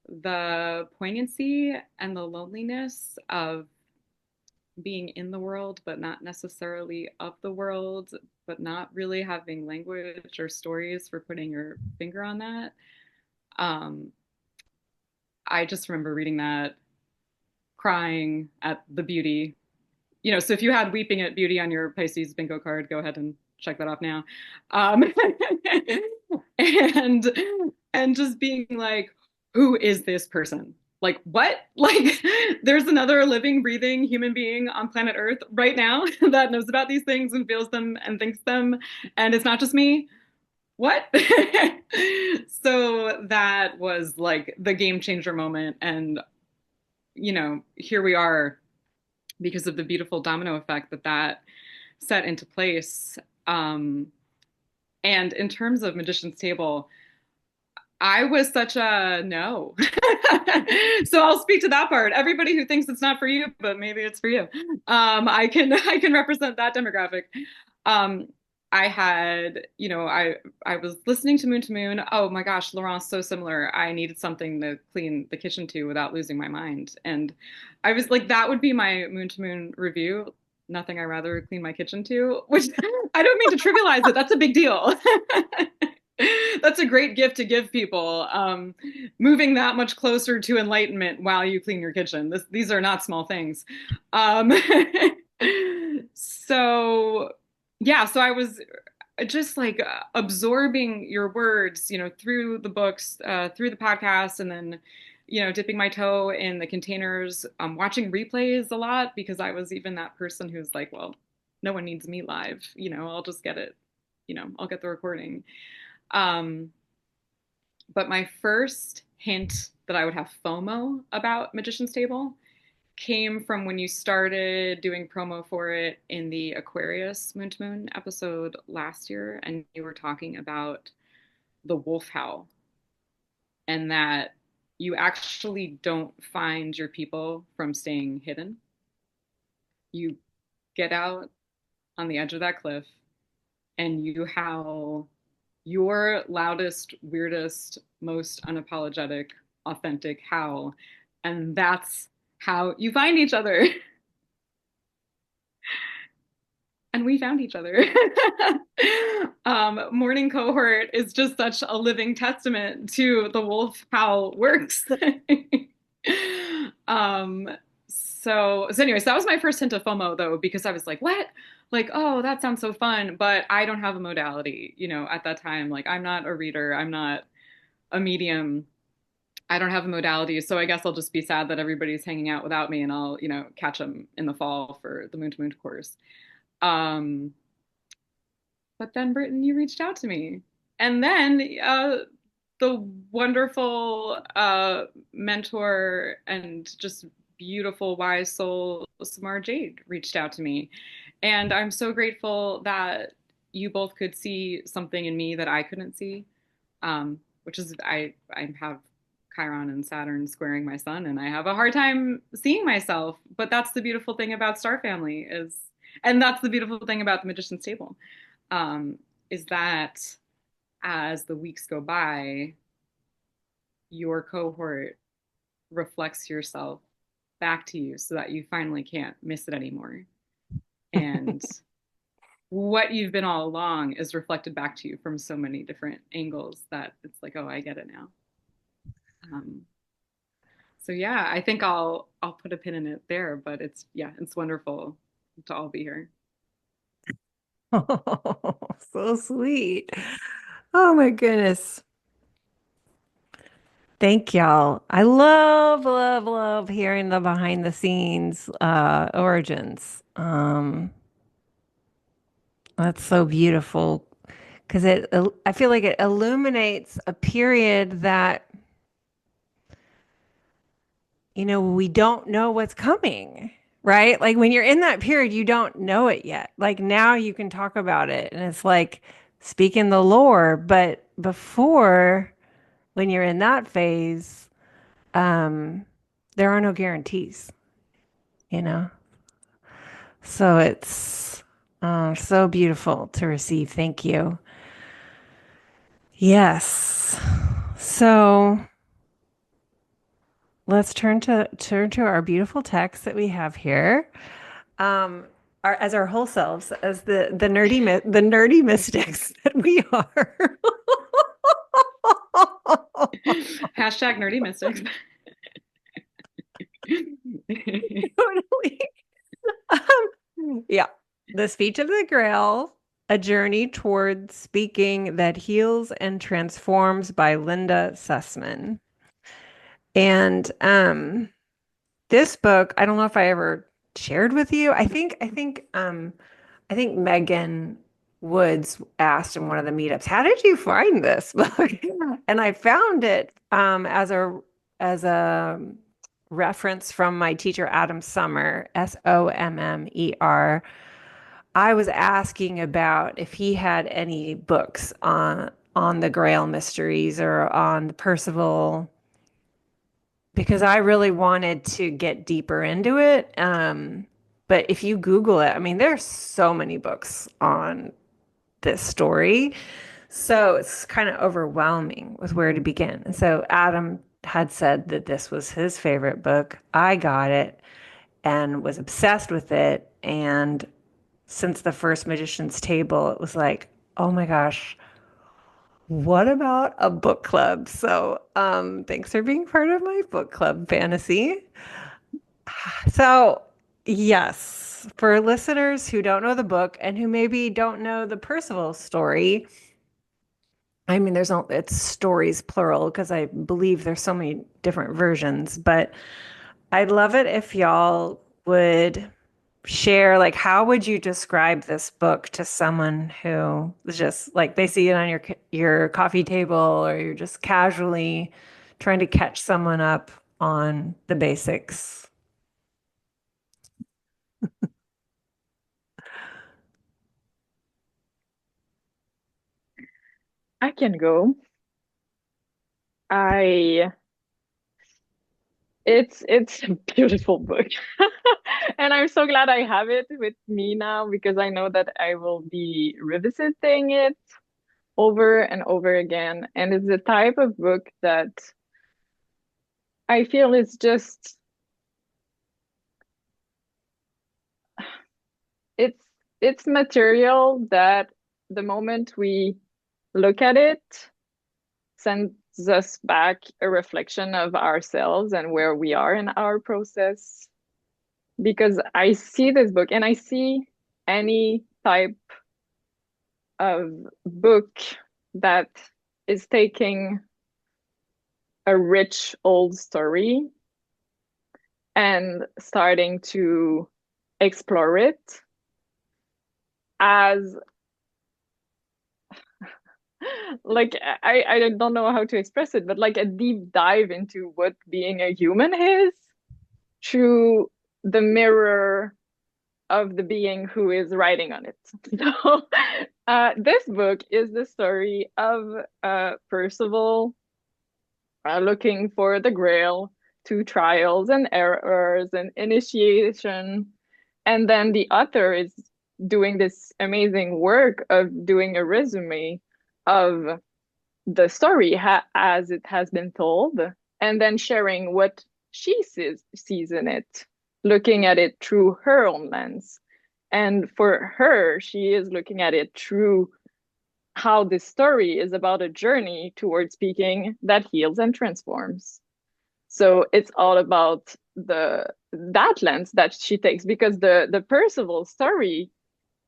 the poignancy and the loneliness of being in the world, but not necessarily of the world, but not really having language or stories for putting your finger on that. I just remember reading that, crying at the beauty. You know, so if you had weeping at beauty on your Pisces bingo card, go ahead and check that off now. And just being like, who is this person? Like, what? Like, there's another living, breathing human being on planet Earth right now that knows about these things and feels them and thinks them. And it's not just me. What? So that was like the game changer moment. And, you know, here we are because of the beautiful domino effect that set into place. And in terms of Magician's Table, I was such a no. So I'll speak to that part. Everybody who thinks it's not for you, but maybe it's for you. I can represent that demographic. I had, you know, I was listening to Moon. Oh my gosh, Laurent's so similar. I needed something to clean the kitchen to without losing my mind. And I was like, that would be my Moon review. Nothing I rather clean my kitchen to, which I don't mean to trivialize it. That's a big deal. That's a great gift to give people. Moving that much closer to enlightenment while you clean your kitchen. These are not small things. So yeah, so I was just like absorbing your words, you know, through the books, through the podcast, and then, you know, dipping my toe in the containers, watching replays a lot, because I was even that person who's like, well, no one needs me live, you know, I'll just get it, you know, I'll get the recording. But my first hint that I would have FOMO about Magician's Table came from when you started doing promo for it in the Aquarius Moon to Moon episode last year, and you were talking about the wolf howl, and that you actually don't find your people from staying hidden. You get out on the edge of that cliff and you howl your loudest, weirdest, most unapologetic, authentic howl, and that's how you find each other. And we found each other. Morning Cohort is just such a living testament to the wolf howl works. So anyways, that was my first hint of FOMO, though, because I was like, what? Like, oh, that sounds so fun, but I don't have a modality, you know, at that time. Like, I'm not a reader, I'm not a medium, I don't have a modality, so I guess I'll just be sad that everybody's hanging out without me, and I'll, you know, catch them in the fall for the Moon to Moon course. But then, Britton, you reached out to me, and then the wonderful mentor and just beautiful, wise soul, Samar Jade, reached out to me. And I'm so grateful that you both could see something in me that I couldn't see, which is I have Chiron and Saturn squaring my sun, and I have a hard time seeing myself. But that's the beautiful thing about Star Family, is And that's the beautiful thing about the Magician's Table, is that as the weeks go by, your cohort reflects yourself back to you so that you finally can't miss it anymore. And what you've been all along is reflected back to you from so many different angles that it's like, oh, I get it now. So yeah, I think I'll put a pin in it there, but it's wonderful to all be here. Oh, so sweet. Oh my goodness. Thank y'all. I love, love, love hearing the behind the scenes origins. That's so beautiful because I feel like it illuminates a period that, we don't know what's coming, right? Like when you're in that period, you don't know it yet. Like now you can talk about it and it's like speaking the lore, but before, when you're in that phase, there are no guarantees, you know? So it's so beautiful to receive. Thank you. Yes. So let's turn to our beautiful text that we have here. As our whole selves, as the nerdy mystics that we are. Hashtag nerdy mystics. Totally. Yeah. The Speech of the Grail, A Journey Toward Speaking That Heals and Transforms by Linda Sussman. And this book, I don't know if I ever shared with you. I think Megan Woods asked in one of the meetups, "How did you find this book?" And I found it as a reference from my teacher Adam Sommer, Sommer. I was asking about if he had any books on the Grail mysteries or on the Percival, because I really wanted to get deeper into it. But if you Google it, I mean, there's so many books on this story. So it's kind of overwhelming with where to begin. And so Adam had said that this was his favorite book. I got it and was obsessed with it. And since the first Magician's Table, it was like, oh my gosh, what about a book club? So thanks for being part of my book club fantasy. So, yes, for listeners who don't know the book and who maybe don't know the Percival story, I mean, it's stories plural because I believe there's so many different versions, but I'd love it if y'all would share, like, how would you describe this book to someone who is just like they see it on your coffee table, or you're just casually trying to catch someone up on the basics? I can go. I it's a beautiful book. And I'm so glad I have it with me now because I know that I will be revisiting it over and over again. And it's the type of book that I feel is just it's it's material that the moment we look at it sends us back a reflection of ourselves and where we are in our process. Because I see this book and I see any type of book that is taking a rich old story and starting to explore it as like I don't know how to express it, but like a deep dive into what being a human is through the mirror of the being who is writing on it. So this book is the story of Percival looking for the Grail, through trials and errors and initiation And then the author is doing this amazing work of doing a resume of the story as it has been told, and then sharing what she sees in it, looking at it through her own lens. And for her, she is looking at it through how this story is about a journey towards speaking that heals and transforms. So it's all about that lens that she takes, because the Perceval story,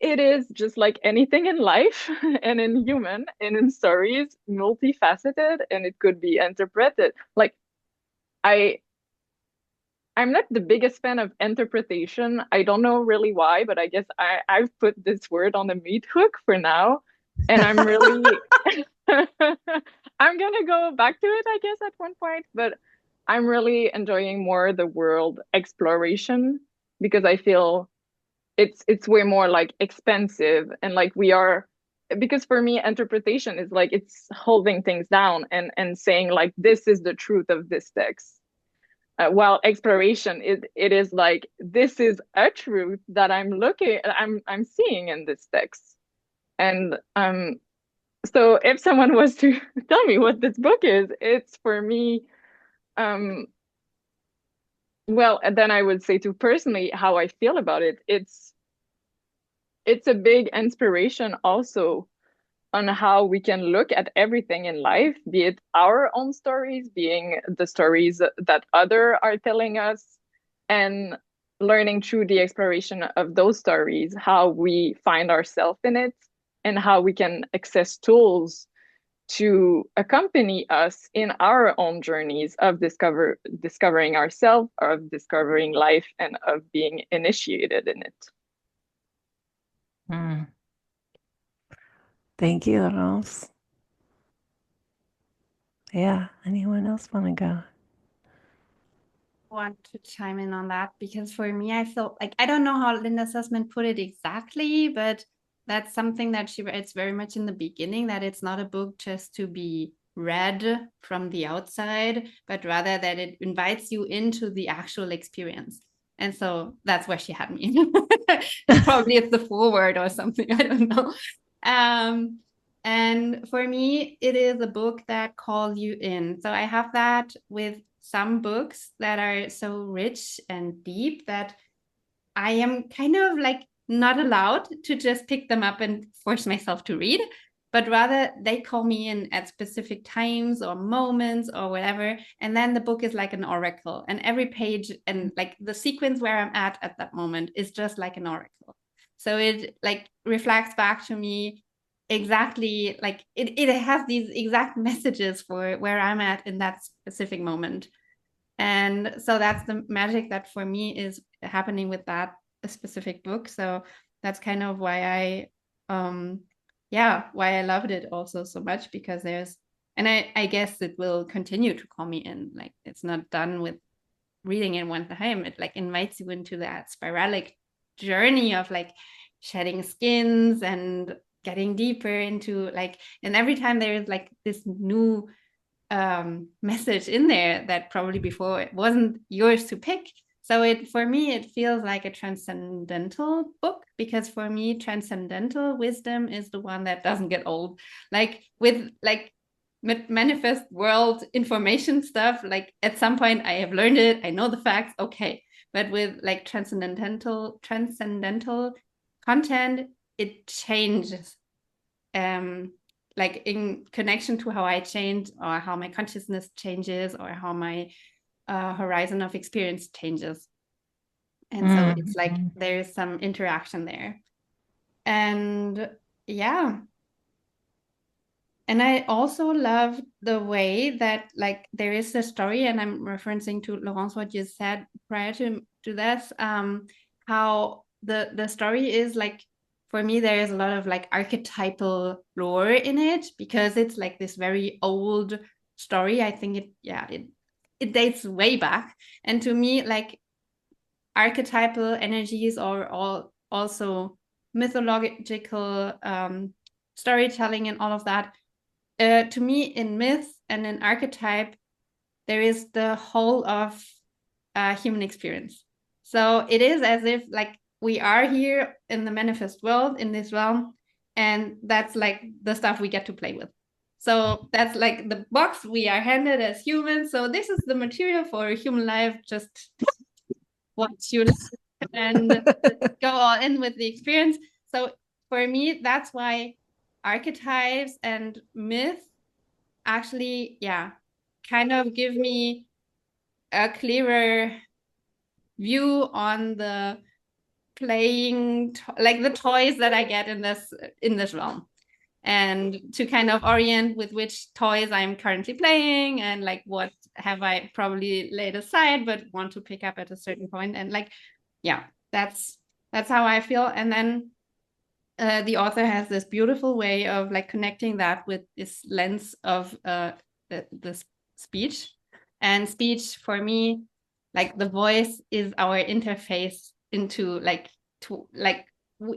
it is just like anything in life and in human and in stories, multifaceted, and it could be interpreted. Like I'm not the biggest fan of interpretation. I don't know really why, but I guess I've put this word on the meat hook for now. And I'm really I'm gonna go back to it, I guess, at one point, but I'm really enjoying more the world exploration, because I feel it's way more like expensive, and like because for me interpretation is like it's holding things down and saying like this is the truth of this text, while exploration it is like this is a truth that I'm seeing in this text. And so if someone was to tell me what this book is, it's for me, well, and then I would say to personally how I feel about it, it's a big inspiration also on how we can look at everything in life, be it our own stories, being the stories that others are telling us, and learning through the exploration of those stories, how we find ourselves in it, and how we can access tools to accompany us in our own journeys of discovering ourselves, of discovering life, and of being initiated in it. Mm. Thank you, Rose. Yeah, anyone else want to go? Want to chime in on that, because for me, I feel like I don't know how Linda Sussman put it exactly, but that's something that she writes very much in the beginning, that it's not a book just to be read from the outside, but rather that it invites you into the actual experience. And so that's where she had me. Probably it's the foreword or something, I don't know. And for me, it is a book that calls you in. So I have that with some books that are so rich and deep that I am kind of like not allowed to just pick them up and force myself to read, but rather they call me in at specific times or moments or whatever. And then the book is like an oracle, and every page and like the sequence where I'm at that moment is just like an oracle. So it like reflects back to me exactly, like it has these exact messages for where I'm at in that specific moment. And so that's the magic that for me is happening with that specific book. So that's kind of why why I loved it also so much, because and I guess it will continue to call me in. Like it's not done with reading in one time. It like invites you into that spiralic journey of like shedding skins and getting deeper into like, and every time there is like this new message in there that probably before it wasn't yours to pick. So for me, it feels like a transcendental book, because for me, transcendental wisdom is the one that doesn't get old. Like with like manifest world information stuff, like at some point I have learned it, I know the facts, okay. But with like transcendental content, it changes. Like in connection to how I change, or how my consciousness changes, or how my horizon of experience changes. And so it's like there's some interaction there. And yeah. And I also love the way that like there is a story, and I'm referencing to Laurence what you said prior to this, how the story is like, for me, there is a lot of like archetypal lore in it, because it's like this very old story. I think it dates way back. And to me, like archetypal energies are all also mythological storytelling and all of that. To me, in myth and in archetype, there is the whole of human experience. So it is as if like we are here in the manifest world, in this realm, and that's like the stuff we get to play with. So that's like the box we are handed as humans. So this is the material for human life. Just watch you and go all in with the experience. So for me, that's why archetypes and myth actually, kind of give me a clearer view on the playing, like the toys that I get in this realm, and to kind of orient with which toys I'm currently playing, and like what have I probably laid aside but want to pick up at a certain point. And like, that's how I feel. And then the author has this beautiful way of like connecting that with this lens of the speech. And speech for me, like the voice is our interface into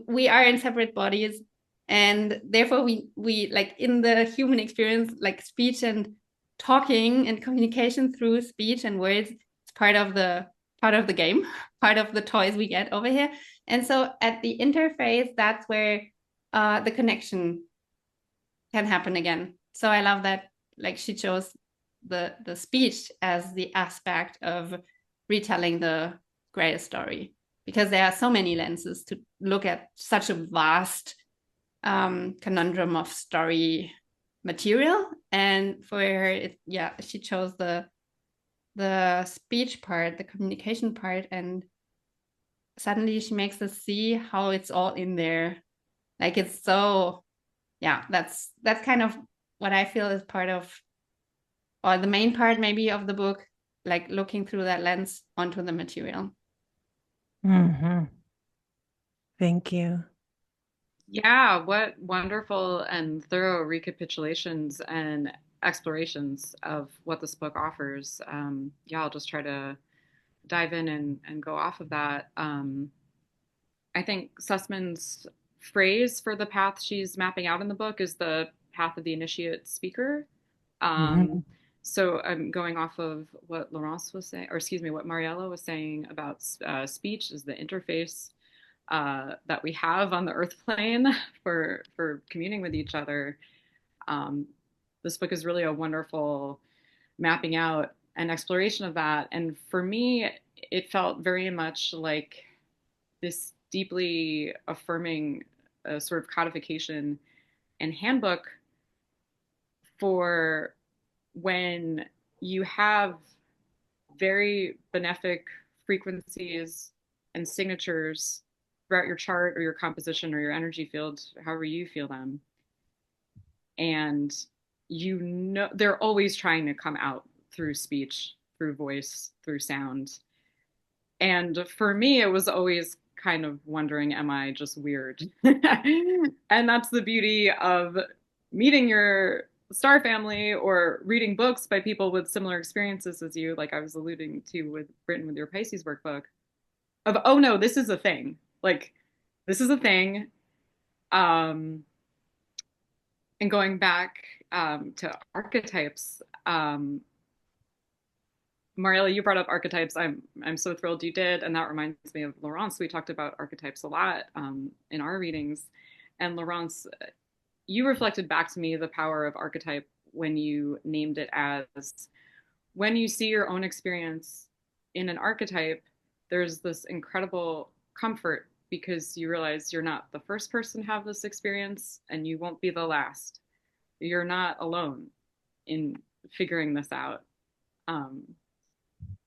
we are in separate bodies, and therefore we like in the human experience, like speech and talking and communication through speech and words is part of the game, part of the toys we get over here. And so at the interface, that's where the connection can happen again. So I love that, like, she chose the speech as the aspect of retelling the greatest story, because there are so many lenses to look at such a vast conundrum of story material. And for her, she chose the speech part, the communication part, and suddenly she makes us see how it's all in there. Like, it's so, that's kind of what I feel is part of, or the main part maybe of the book, like looking through that lens onto the material. Thank you. Yeah, what wonderful and thorough recapitulations and explorations of what this book offers. I'll just try to dive in and go off of that. I think Sussman's phrase for the path she's mapping out in the book is the path of the initiate speaker. So I'm going off of what Laurence was saying, or excuse me, what Mariella was saying about speech is the interface that we have on the earth plane for communing with each other. This book is really a wonderful mapping out and exploration of that. And for me, it felt very much like this deeply affirming sort of codification and handbook for when you have very benefic frequencies and signatures throughout your chart or your composition or your energy field, however you feel them. And you know they're always trying to come out through speech, through voice, through sound. And for me, it was always kind of wondering, am I just weird? And that's the beauty of meeting your star family or reading books by people with similar experiences as you, like I was alluding to with Britain with your Pisces workbook, of, oh no, this is a thing. Like, this is a thing. And going back to archetypes, Mariella, you brought up archetypes. I'm so thrilled you did, and that reminds me of Laurence. We talked about archetypes a lot in our readings, and Laurence, you reflected back to me the power of archetype when you named it as, when you see your own experience in an archetype, there's this incredible comfort because you realize you're not the first person to have this experience, and you won't be the last. You're not alone in figuring this out.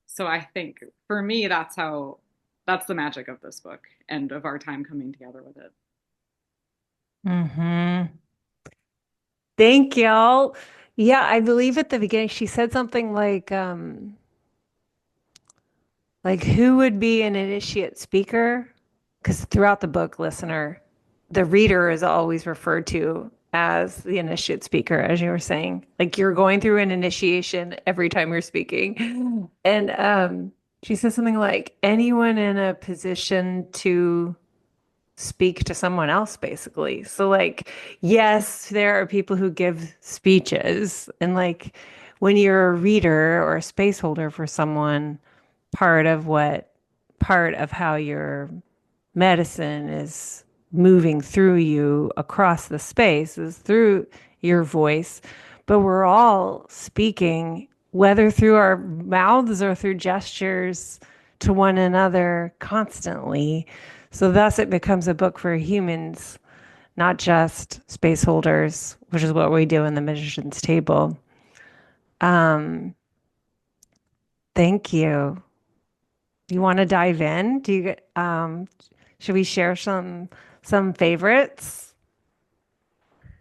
So I think for me, that's the magic of this book and of our time coming together with it. Thank y'all. Yeah, I believe at the beginning she said something like who would be an initiate speaker? Because throughout the book, listener, the reader is always referred to as the initiate speaker, as you were saying. Like, you're going through an initiation every time you're speaking. And she says something like, anyone in a position to speak to someone else, basically. So, like, yes, there are people who give speeches, and like when you're a reader or a space holder for someone, part of how you're medicine is moving through you across the space, is through your voice, but we're all speaking, whether through our mouths or through gestures, to one another constantly. So thus it becomes a book for humans, not just space holders, which is what we do in the Magician's Table. Thank you. Do you want to dive in? Should we share some favorites?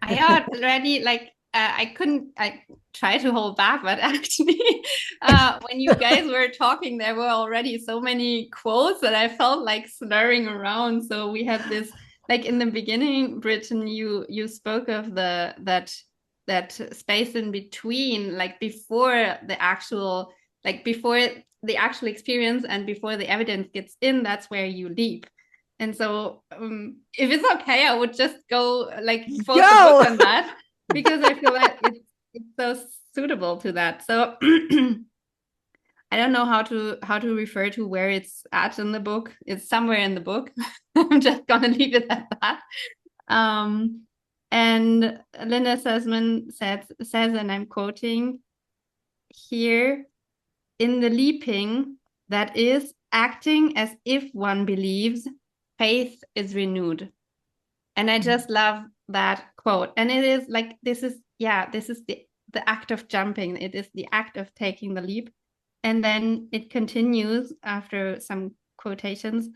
I already I tried to hold back, but actually, when you guys were talking, there were already so many quotes that I felt like slurring around. So we had this, like in the beginning, Britton, you spoke of that space in between, like before the actual experience and before the evidence gets in, that's where you leap. And so if it's okay, I would just go like quote the book on that, because I feel like it's so suitable to that. So I don't know how to refer to where it's at in the book. It's somewhere in the book. I'm just gonna leave it at that. And Linda Sussman says, and I'm quoting here, in the leaping, that is, acting as if one believes, faith is renewed. And I just love that quote. And it is like, this is the act of jumping. It is the act of taking the leap. And then it continues after some quotations.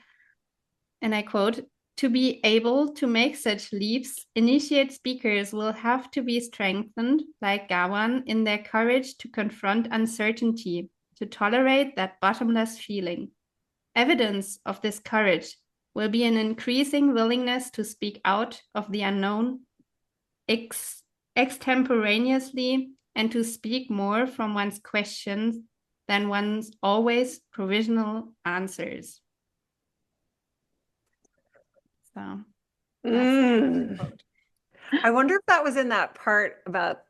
And I quote, to be able to make such leaps, initiate speakers will have to be strengthened, like Gawain, in their courage to confront uncertainty, to tolerate that bottomless feeling. Evidence of this courage will be an increasing willingness to speak out of the unknown extemporaneously, and to speak more from one's questions than one's always provisional answers. So I wonder if that was in that part about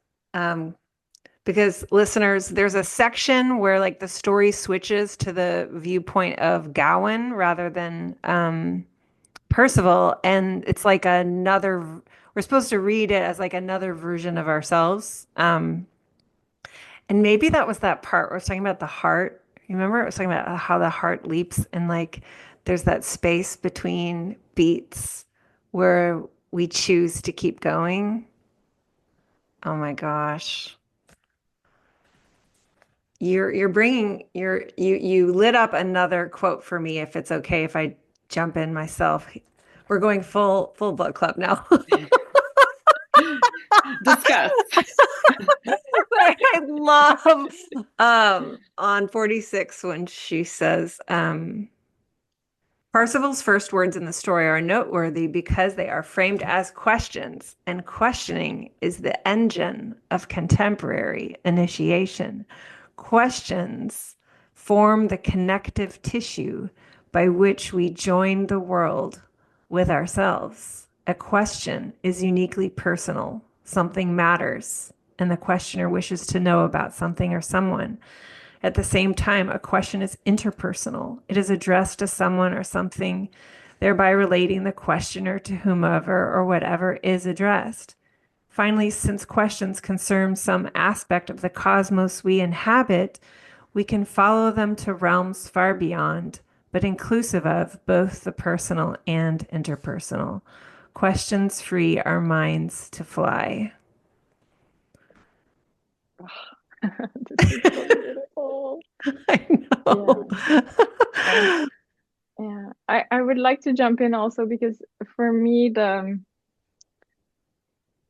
because listeners, there's a section where like the story switches to the viewpoint of Gawain rather than Perceval, and it's like another. We're supposed to read it as like another version of ourselves. And maybe that was that part where it's talking about the heart. You remember it was talking about how the heart leaps, and like there's that space between beats where we choose to keep going. Oh my gosh. You lit up another quote for me, if it's okay if I jump in myself. We're going full book club now. Discuss. I love on 46 when she says Perceval's first words in the story are noteworthy because they are framed as questions, and questioning is the engine of contemporary initiation. Questions form the connective tissue by which we join the world with ourselves. A question is uniquely personal. Something matters, and the questioner wishes to know about something or someone. At the same time, a question is interpersonal. It is addressed to someone or something, thereby relating the questioner to whomever or whatever is addressed. Finally, since questions concern some aspect of the cosmos we inhabit, we can follow them to realms far beyond, but inclusive of both the personal and interpersonal. Questions free our minds to fly. This is so beautiful. I know. Yeah. I would like to jump in also because for me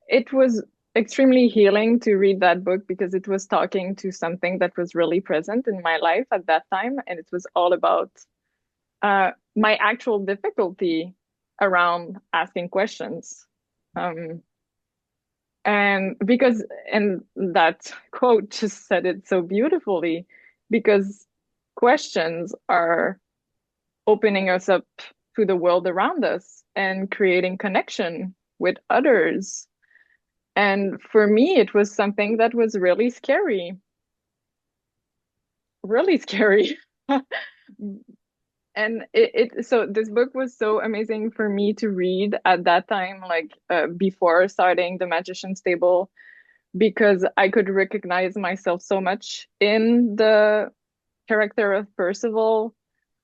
it was extremely healing to read that book, because it was talking to something that was really present in my life at that time, and it was all about my actual difficulty around asking questions. And that quote just said it so beautifully, because questions are opening us up to the world around us and creating connection with others. And for me, it was something that was really scary. Really scary. And so this book was so amazing for me to read at that time, like before starting the Magician's Table, because I could recognize myself so much in the character of Percival,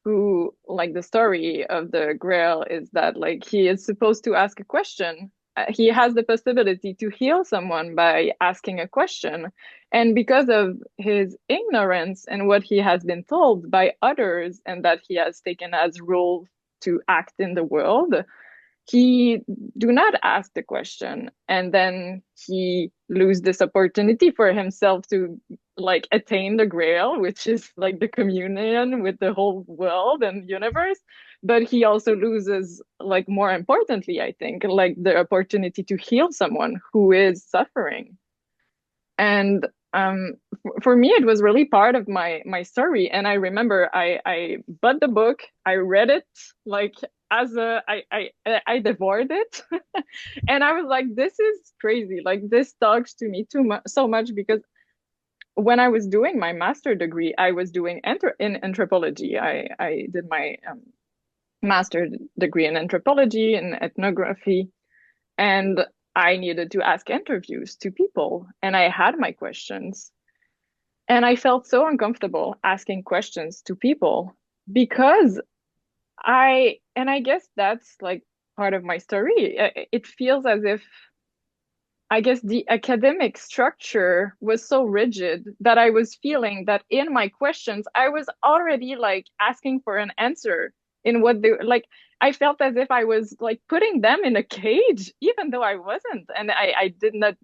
who, like, the story of the Grail is that, like, he is supposed to ask a question. He has the possibility to heal someone by asking a question. And because of his ignorance and what he has been told by others and that he has taken as rule to act in the world, he do not ask the question, and then he lose this opportunity for himself to, like, attain the Grail, which is like the communion with the whole world and universe. But he also loses, like, more importantly, I think, like, the opportunity to heal someone who is suffering. And for me, it was really part of my story. And I remember I bought the book, I read it, like, as a I devoured it, and I was like, this is crazy. Like, this talks to me too much, so much, because when I was doing my master degree, I was doing in anthropology. I did my master degree in anthropology and ethnography, and I needed to ask interviews to people, and I had my questions. And I felt so uncomfortable asking questions to people because and I guess that's, like, part of my story. It feels as if, I guess, the academic structure was so rigid that I was feeling that in my questions, I was already, like, asking for an answer in what they like. I felt as if I was, like, putting them in a cage, even though I wasn't. And I did not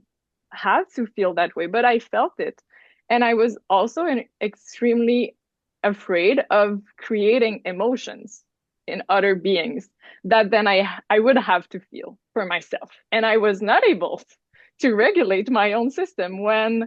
have to feel that way, but I felt it. And I was also extremely afraid of creating emotions in other beings that then I would have to feel for myself. And I was not able to regulate my own system when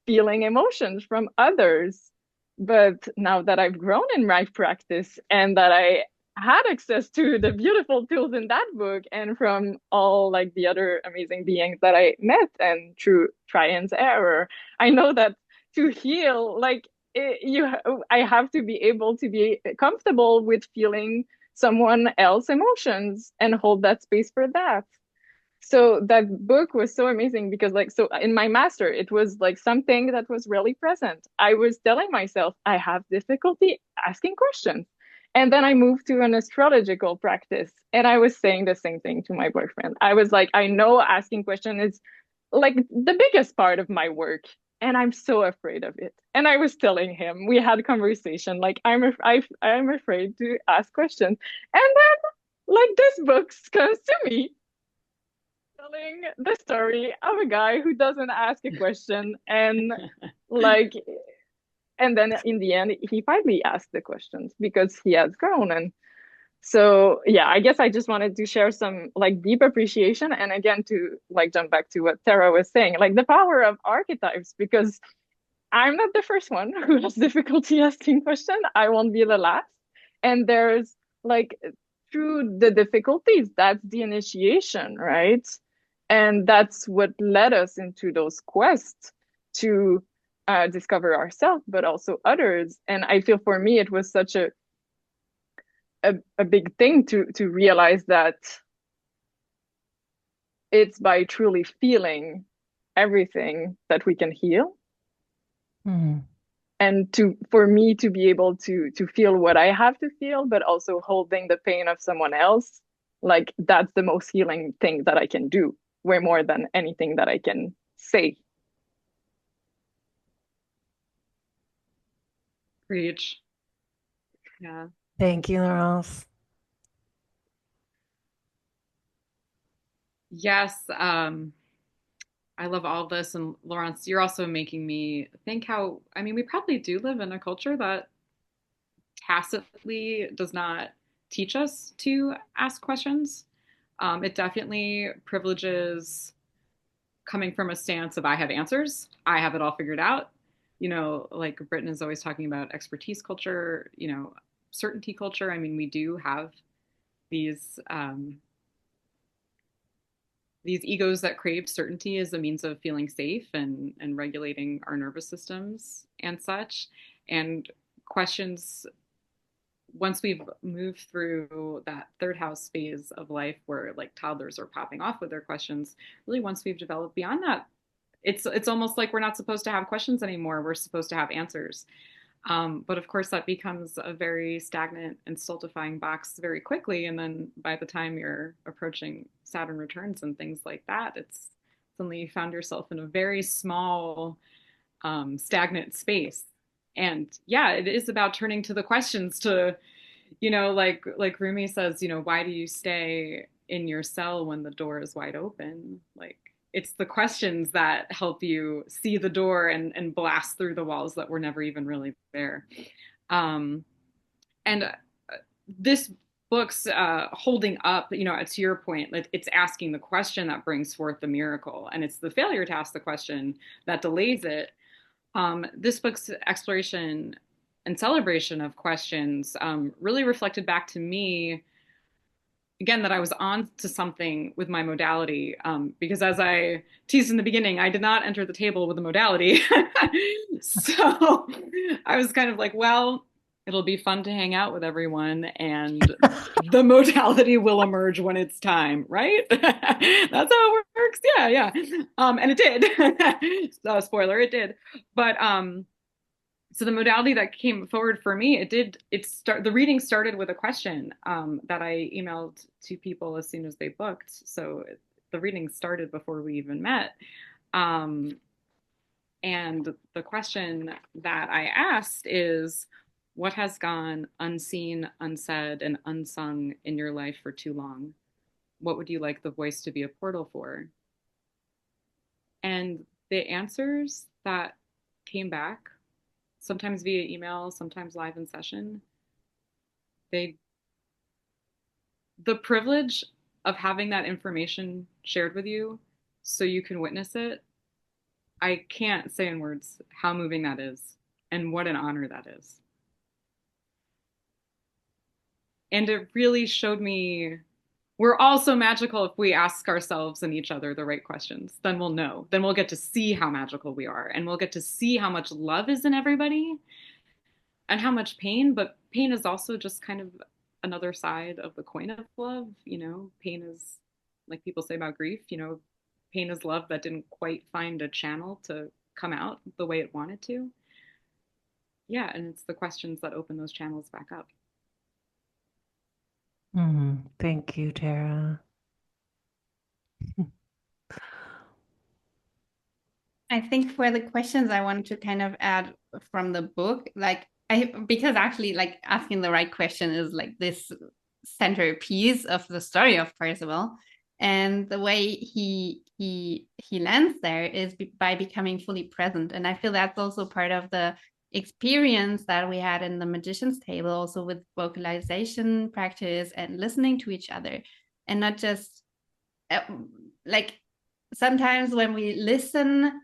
feeling emotions from others. But now that I've grown in my practice and that I had access to the beautiful tools in that book and from all, like, the other amazing beings that I met and through try and error, I know that to heal, like, I have to be able to be comfortable with feeling someone else's emotions and hold that space for that. So that book was so amazing because, like, so in my master, it was like something that was really present. I was telling myself I have difficulty asking questions. And then I moved to an astrological practice and I was saying the same thing to my boyfriend. I was like, I know asking questions is, like, the biggest part of my work, and I'm so afraid of it. And I was telling him, we had a conversation, like, I'm afraid to ask questions. And then, like, this book comes to me telling the story of a guy who doesn't ask a question, and, like, and then in the end he finally asked the questions because he has grown. And so, yeah, I guess I just wanted to share some, like, deep appreciation, and again to, like, jump back to what Tara was saying, like, the power of archetypes, because I'm not the first one who has difficulty asking questions. I won't be the last. And there's, like, through the difficulties, that's the initiation, right? And that's what led us into those quests to discover ourselves, but also others. And I feel for me, it was such a big thing to realize that it's by truly feeling everything that we can heal. Mm. And for me to be able to feel what I have to feel, but also holding the pain of someone else, like, that's the most healing thing that I can do, way more than anything that I can say. Preach. Yeah. Thank you, Laurence. Yes. I love all this. And Laurence, you're also making me think how, I mean, we probably do live in a culture that tacitly does not teach us to ask questions. It definitely privileges coming from a stance of I have answers, I have it all figured out. You know, like Britain is always talking about expertise culture, you know, certainty culture. I mean, we do have these these egos that crave certainty as a means of feeling safe and regulating our nervous systems and such. And questions once we've moved through that third house phase of life where like toddlers are popping off with their questions, really once we've developed beyond that, it's almost like we're not supposed to have questions anymore. We're supposed to have answers. But of course, that becomes a very stagnant and stultifying box very quickly. And then by the time you're approaching Saturn returns and things like that, it's suddenly you found yourself in a very small, stagnant space. And yeah, it is about turning to the questions to, like Rumi says, why do you stay in your cell when the door is wide open? Like, it's the questions that help you see the door and blast through the walls that were never even really there. And this book's holding up, to your point, like it's asking the question that brings forth the miracle, and it's the failure to ask the question that delays it. This book's exploration and celebration of questions really reflected back to me, again, that I was on to something with my modality, because as I teased in the beginning, I did not enter the table with a modality. So I was kind of like, well, it'll be fun to hang out with everyone, and the modality will emerge when it's time, right? That's how it works. Yeah. And it did. So, spoiler, it did. But so the modality that came forward for me, the reading started with a question that I emailed to people as soon as they booked. So the reading started before we even met. And the question that I asked is, what has gone unseen, unsaid, and unsung in your life for too long? What would you like the voice to be a portal for? And the answers that came back, sometimes via email, sometimes live in session, the privilege of having that information shared with you so you can witness it, I can't say in words how moving that is and what an honor that is. And it really showed me we're all so magical if we ask ourselves and each other the right questions. Then we'll know. Then we'll get to see how magical we are. And we'll get to see how much love is in everybody and how much pain. But pain is also just kind of another side of the coin of love. Pain is, like people say about grief, pain is love that didn't quite find a channel to come out the way it wanted to. Yeah, and it's the questions that open those channels back up. Thank you, Tara. I think for the questions I wanted to kind of add from the book, because actually like asking the right question is like this centerpiece of the story of Perceval. And the way he lands there is by becoming fully present. And I feel that's also part of the experience that we had in the Magician's Table, also with vocalization practice and listening to each other, and not just like sometimes when we listen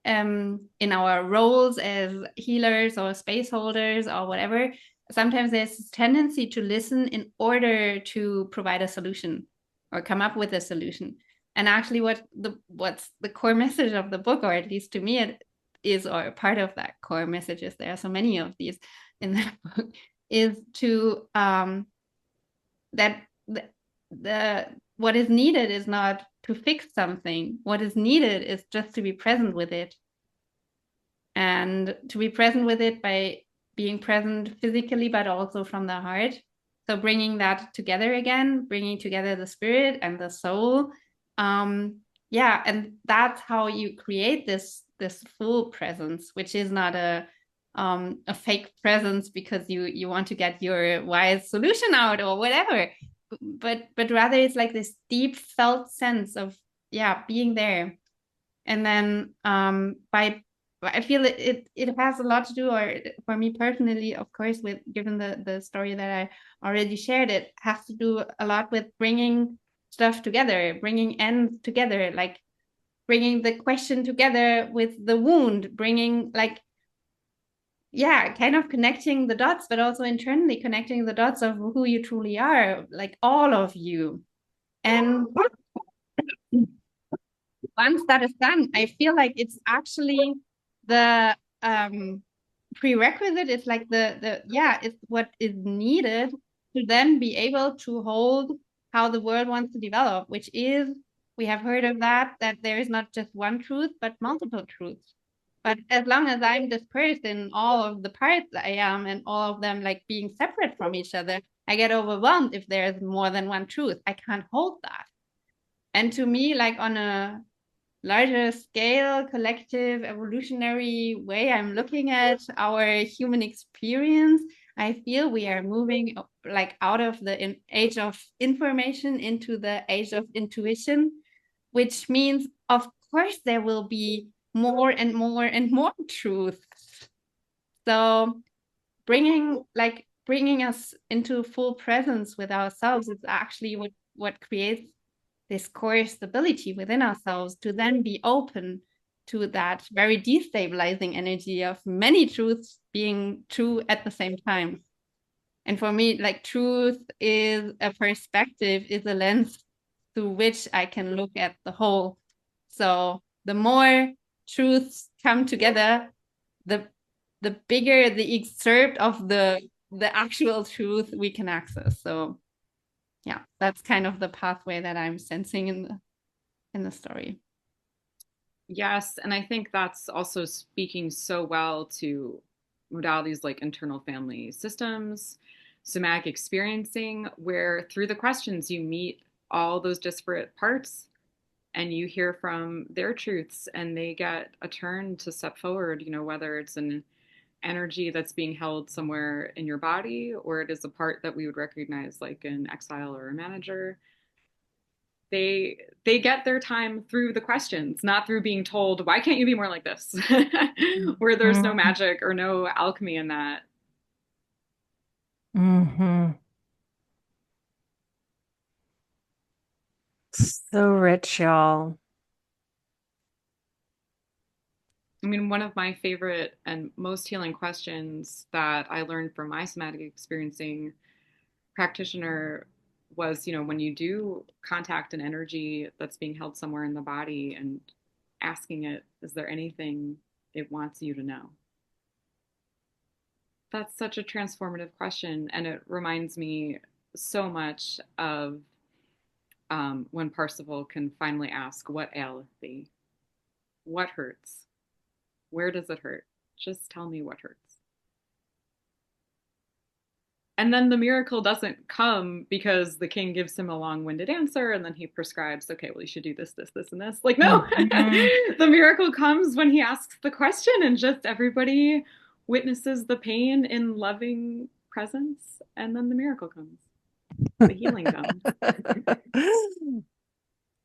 in our roles as healers or space holders or whatever, sometimes there's this tendency to listen in order to provide a solution or come up with a solution. And actually what's the core message of the book, or at least to me it is, or part of that core messages, there are so many of these in that book, is to that the what is needed is not to fix something. What is needed is just to be present with it. And to be present with it by being present physically, but also from the heart. So bringing that together again, bringing together the spirit and the soul. And that's how you create this full presence, which is not a fake presence because you want to get your wise solution out or whatever. But rather it's like this deep felt sense of being there. And then I feel it has a lot to do, or for me personally, of course, with given the story that I already shared, it has to do a lot with bringing stuff together, bringing ends together, like bringing the question together with the wound, bringing kind of connecting the dots, but also internally connecting the dots of who you truly are, like all of you. And once that is done, I feel like it's actually the prerequisite. It's like it's what is needed to then be able to hold how the world wants to develop, which is, we have heard of that there is not just one truth, but multiple truths. But as long as I'm dispersed in all of the parts I am, and all of them like being separate from each other, I get overwhelmed if there's more than one truth. I can't hold that. And to me, like on a larger scale, collective, evolutionary way I'm looking at our human experience, I feel we are moving like out of the age of information into the age of intuition, which means, of course, there will be more and more and more truth. So bringing us into full presence with ourselves is actually what creates this core stability within ourselves, to then be open to that very destabilizing energy of many truths being true at the same time. And for me, like, truth is a perspective, is a lens through which I can look at the whole. So the more truths come together, the bigger the excerpt of the actual truth we can access. So yeah, that's kind of the pathway that I'm sensing in the story. Yes, and I think that's also speaking so well to modalities like internal family systems, somatic experiencing, where through the questions you meet all those disparate parts and you hear from their truths, and they get a turn to step forward, whether it's an energy that's being held somewhere in your body, or it is a part that we would recognize like an exile or a manager. They get their time through the questions, not through being told, why can't you be more like this? Where there's no magic or no alchemy in that. So rich, y'all. I mean, one of my favorite and most healing questions that I learned from my somatic experiencing practitioner was, when you do contact an energy that's being held somewhere in the body, and asking it, is there anything it wants you to know? That's such a transformative question. And it reminds me so much of when Perceval can finally ask, what aileth thee? What hurts? Where does it hurt? Just tell me what hurts. And then the miracle doesn't come because the king gives him a long-winded answer and then he prescribes, okay, well, you should do this, this, this, and this. Like, no, the miracle comes when he asks the question, and just everybody witnesses the pain in loving presence. And then the miracle comes. The healing comes.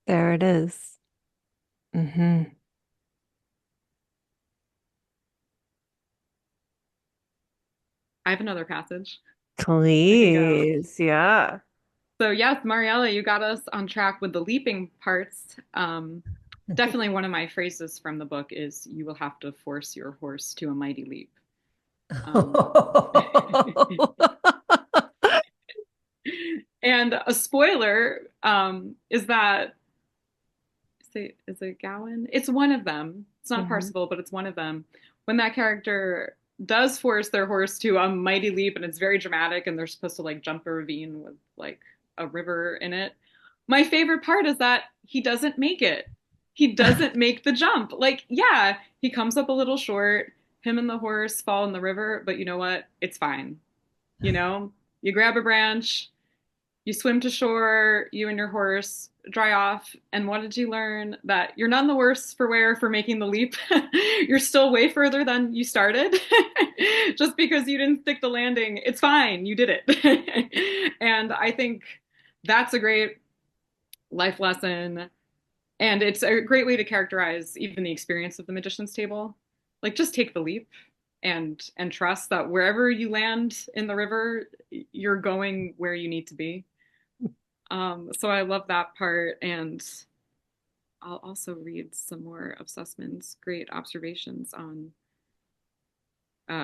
There it is. I have another passage. Please, yeah. So yes, Mariella, you got us on track with the leaping parts. Definitely one of my phrases from the book is, you will have to force your horse to a mighty leap. And a spoiler is that, is it Gowan? It's one of them. It's not Perceval, but it's one of them. When that character does force their horse to a mighty leap, and it's very dramatic, and they're supposed to like jump a ravine with like a river in it. My favorite part is that he doesn't make it. He doesn't make the jump. Like, yeah, he comes up a little short. Him and the horse fall in the river, but you know what? It's fine. You grab a branch, you swim to shore, you and your horse dry off. And what did you learn? That you're none the worse for wear for making the leap. You're still way further than you started. Just because you didn't stick the landing, it's fine. You did it. And I think that's a great life lesson. And it's a great way to characterize even the experience of the Magician's Table. Like, just take the leap and trust that wherever you land in the river, you're going where you need to be. So I love that part. And I'll also read some more of Sussman's great observations on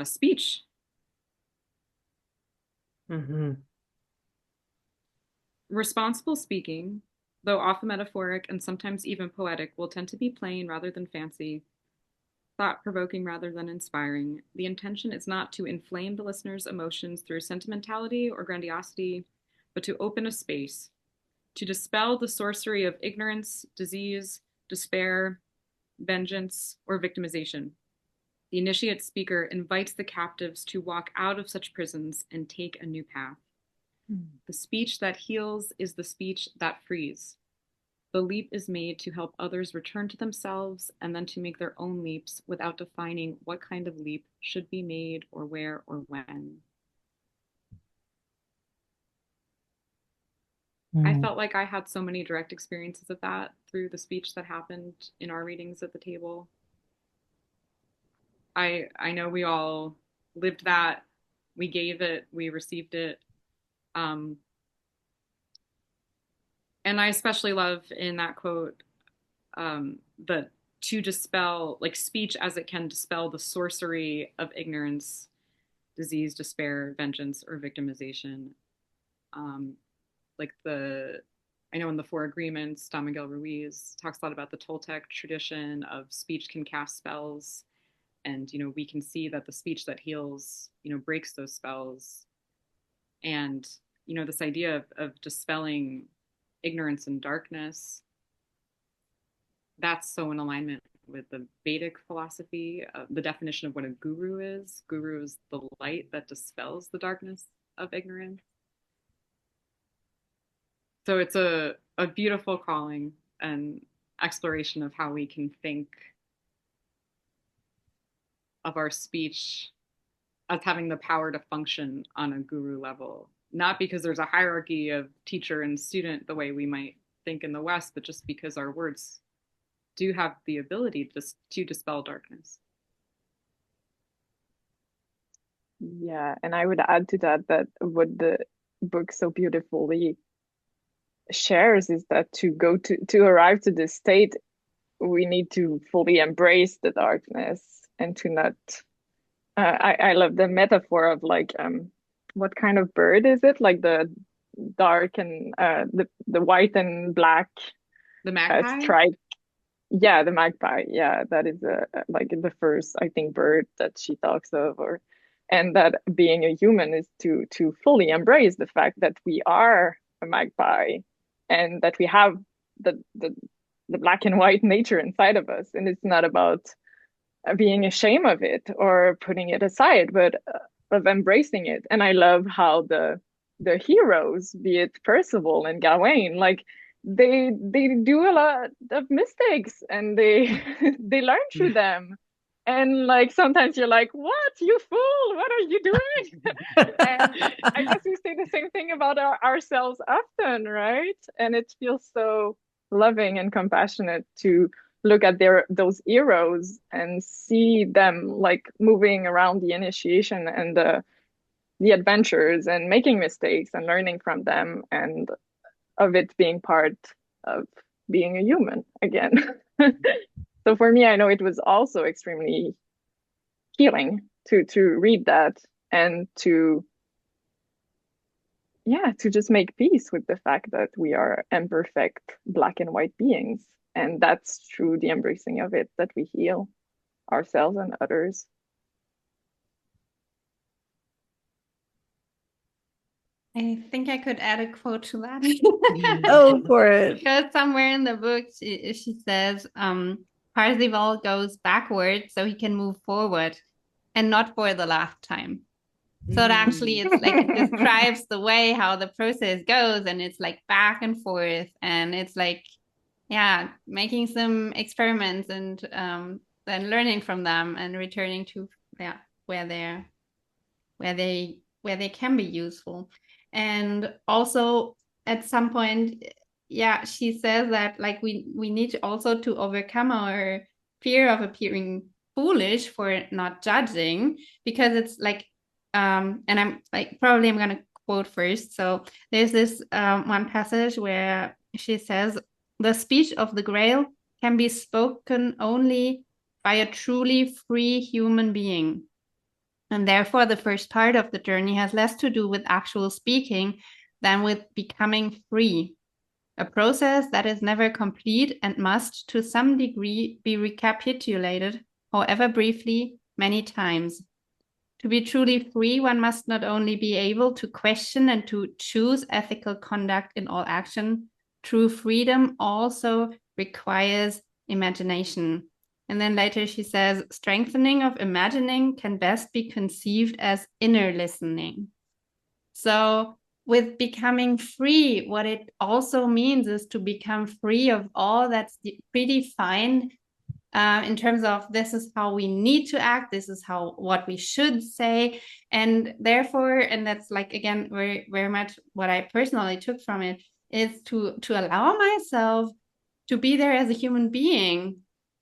speech. Responsible speaking, though often metaphoric and sometimes even poetic, will tend to be plain rather than fancy. thought-provoking rather than inspiring. The intention is not to inflame the listener's emotions through sentimentality or grandiosity, but to open a space, to dispel the sorcery of ignorance, disease, despair, vengeance, or victimization. The initiate speaker invites the captives to walk out of such prisons and take a new path. The speech that heals is the speech that frees. The leap is made to help others return to themselves and then to make their own leaps without defining what kind of leap should be made or where or when. I felt like I had so many direct experiences of that through the speech that happened in our readings at the table. I know we all lived that. We gave it, we received it. And I especially love in that quote, the to dispel, like speech as it can dispel the sorcery of ignorance, disease, despair, vengeance, or victimization. I know in the Four Agreements, Don Miguel Ruiz talks a lot about the Toltec tradition of speech can cast spells. And, we can see that the speech that heals, breaks those spells. And, this idea of dispelling ignorance and darkness, that's so in alignment with the Vedic philosophy. The definition of what a guru is. Guru is the light that dispels the darkness of ignorance. So it's a beautiful calling and exploration of how we can think of our speech as having the power to function on a guru level. Not because there's a hierarchy of teacher and student the way we might think in the West, but just because our words do have the ability to dispel darkness. Yeah, and I would add to that what the book so beautifully shares is that to arrive to this state, we need to fully embrace the darkness and to not. I love the metaphor of what kind of bird is it? Like the dark and the white and black. The magpie. Stripe. Yeah, the magpie. Yeah, that is like the first, I think, bird that she talks of, and that being a human is to fully embrace the fact that we are a magpie and that we have the black and white nature inside of us, and it's not about being ashamed of it or putting it aside, but of embracing it. And I love how the heroes, be it Perceval and Gawain, like they do a lot of mistakes and they they learn through them. And like sometimes you're like, what, you fool, what are you doing? And I guess we say the same thing about ourselves often, right? And it feels so loving and compassionate to look at those heroes and see them like moving around the initiation and the adventures and making mistakes and learning from them, and of it being part of being a human again. So for me, I know it was also extremely healing to read that and to just make peace with the fact that we are imperfect black and white beings. And that's through the embracing of it that we heal ourselves and others. I think I could add a quote to that. Go for it. Because somewhere in the book, she says, Perceval goes backward so he can move forward and not for the last time. So actually, it's like it describes the way how the process goes, and it's like back and forth, and it's like, yeah, making some experiments and then learning from them and returning to where they can be useful. And also at some point, she says that like we need to also to overcome our fear of appearing foolish for not judging, because it's like and I'm like, probably I'm gonna quote first. So there's this one passage where she says, the speech of the Grail can be spoken only by a truly free human being. And therefore, the first part of the journey has less to do with actual speaking than with becoming free, a process that is never complete and must, to some degree, be recapitulated however briefly, many times. To be truly free, one must not only be able to question and to choose ethical conduct in all action. True freedom also requires imagination. And then later she says, strengthening of imagining can best be conceived as inner listening. So with becoming free, what it also means is to become free of all that's predefined in terms of this is how we need to act, this is what we should say. And therefore, and that's like, again, very, very much what I personally took from it, is to allow myself to be there as a human being,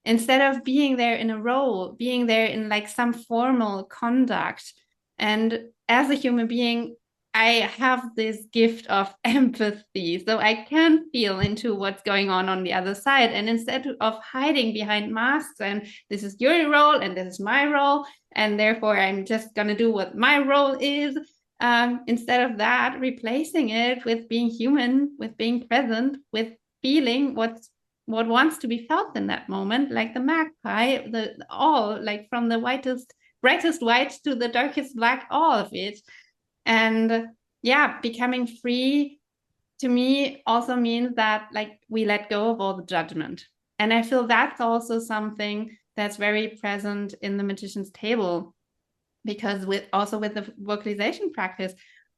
instead of being there in a role, being there in like some formal conduct. And as a human being, I have this gift of empathy, so I can feel into what's going on the other side. And instead of hiding behind masks and this is your role and this is my role, and therefore I'm just going to do what my role is, instead of that, replacing it with being human, with being present, with feeling what wants to be felt in that moment, like the magpie, all, like from the brightest white to the darkest black, all of it. And yeah, becoming free to me also means that like we let go of all the judgment. And I feel that's also something that's very present in the Magician's Table, because with the vocalization practice,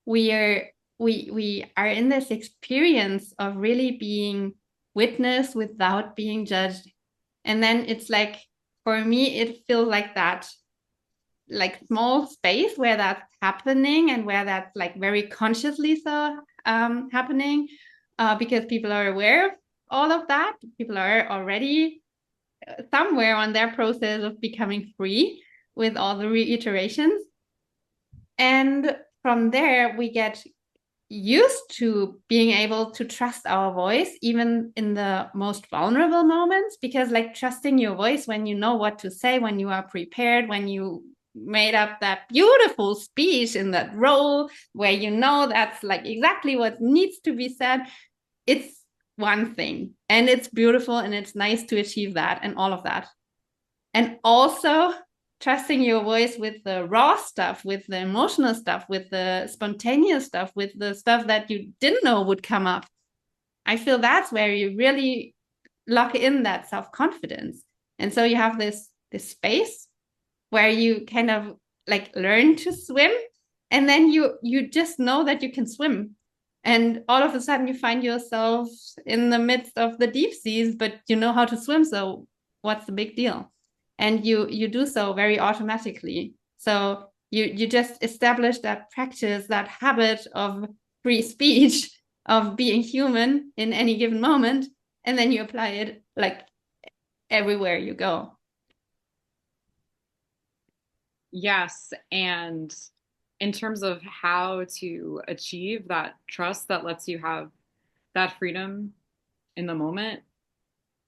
we are in this experience of really being witness without being judged. And then it's like, for me, it feels like that, like small space where that's happening and where that's like very consciously so happening, because people are aware of all of that. People are already somewhere on their process of becoming free with all the reiterations. And from there, we get used to being able to trust our voice, even in the most vulnerable moments, because like trusting your voice when you know what to say, when you are prepared, when you made up that beautiful speech in that role where you know that's like exactly what needs to be said, it's one thing, and it's beautiful and it's nice to achieve that and all of that. And also trusting your voice with the raw stuff, with the emotional stuff, with the spontaneous stuff, with the stuff that you didn't know would come up. I feel that's where you really lock in that self-confidence. And so you have this space where you kind of like learn to swim, and then you just know that you can swim. And all of a sudden you find yourself in the midst of the deep seas, but you know how to swim, so what's the big deal? And you do so very automatically. So you just establish that practice, that habit of free speech, of being human in any given moment, and then you apply it like everywhere you go. Yes, and in terms of how to achieve that trust that lets you have that freedom in the moment,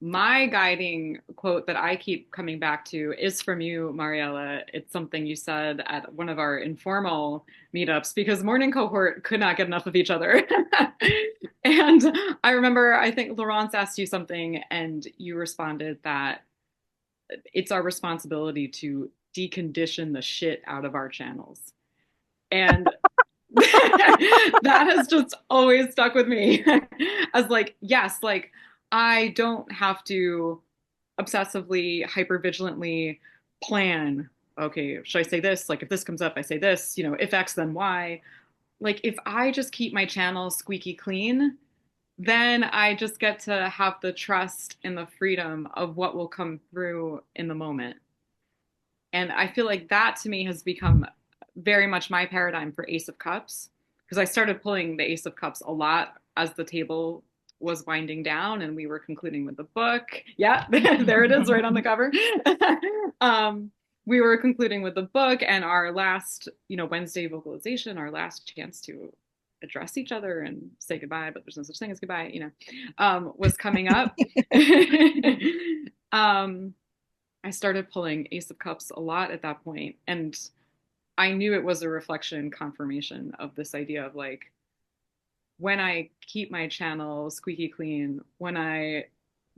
my guiding quote that I keep coming back to is from you, Mariella. It's something you said at one of our informal meetups, because morning cohort could not get enough of each other. And I remember, I think Laurence asked you something and you responded that it's our responsibility to decondition the shit out of our channels. And that has just always stuck with me as like, yes, like I don't have to obsessively, hypervigilantly plan, okay, should I say this? Like if this comes up, I say this, if X, then Y. Like if I just keep my channel squeaky clean, then I just get to have the trust and the freedom of what will come through in the moment. And I feel like that to me has become very much my paradigm for Ace of Cups, because I started pulling the Ace of Cups a lot as the table was winding down and we were concluding with the book. Yeah, there it is right on the cover. We were concluding with the book, and our last, Wednesday vocalization, our last chance to address each other and say goodbye, but there's no such thing as goodbye, was coming up. I started pulling Ace of Cups a lot at that point, and I knew it was a reflection, confirmation of this idea of like, when I keep my channel squeaky clean, when I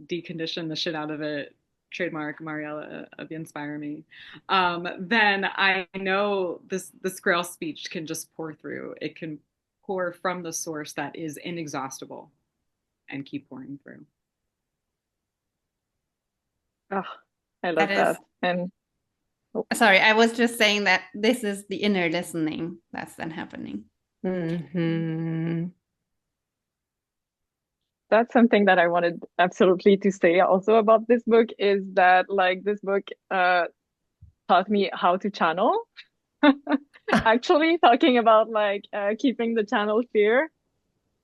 decondition the shit out of it, trademark Mariella of Inspire Me, then I know this Grail speech can just pour through. It can pour from the source that is inexhaustible and keep pouring through. Oh, I That love is, that. And sorry, I was just saying that this is the inner listening that's then happening. that's something that I wanted absolutely to say also about this book is that like this book taught me how to channel. Actually, talking about like keeping the channel clear,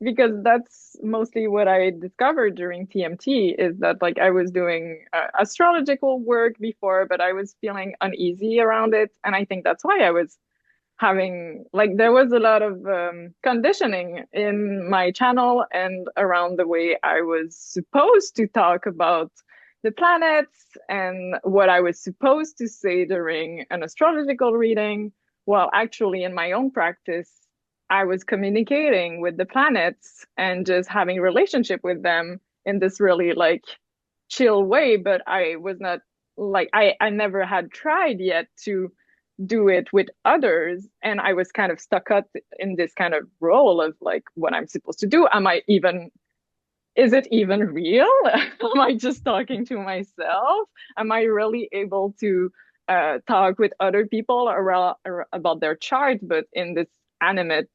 because that's mostly what I discovered during TMT is that like I was doing astrological work before, but I was feeling uneasy around it, and I think that's why I was having like there was a lot of conditioning in my channel and around the way I was supposed to talk about the planets and what I was supposed to say during an astrological reading. Well, actually, in my own practice, I was communicating with the planets and just having relationship with them in this really like chill way, but I was not like I never had tried yet to do it with others, and I was kind of stuck up in this kind of role of like what I'm supposed to do. Am I even, is it even real? Am I just talking to myself? Am I really able to talk with other people around, about their chart, but in this animate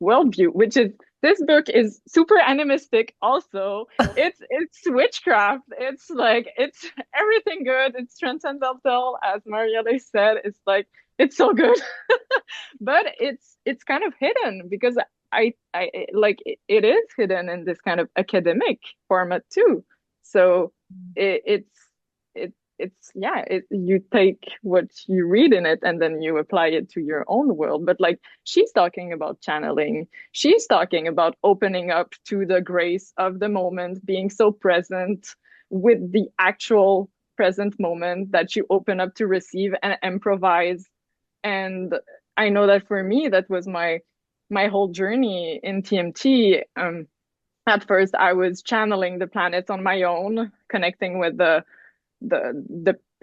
worldview, which is this book is super animistic also. It's witchcraft. It's like it's everything good. It's transcendental, as Marielle said. It's like it's so good. But it's kind of hidden because I like it is hidden in this kind of academic format too. So it's it's yeah, you take what you read in it and then you apply it to your own world. But like she's talking about channeling, she's talking about opening up to the grace of the moment, being so present with the actual present moment that you open up to receive and improvise. And I know that for me, that was my whole journey in TMT. At first, I was channeling the planets on my own, connecting with the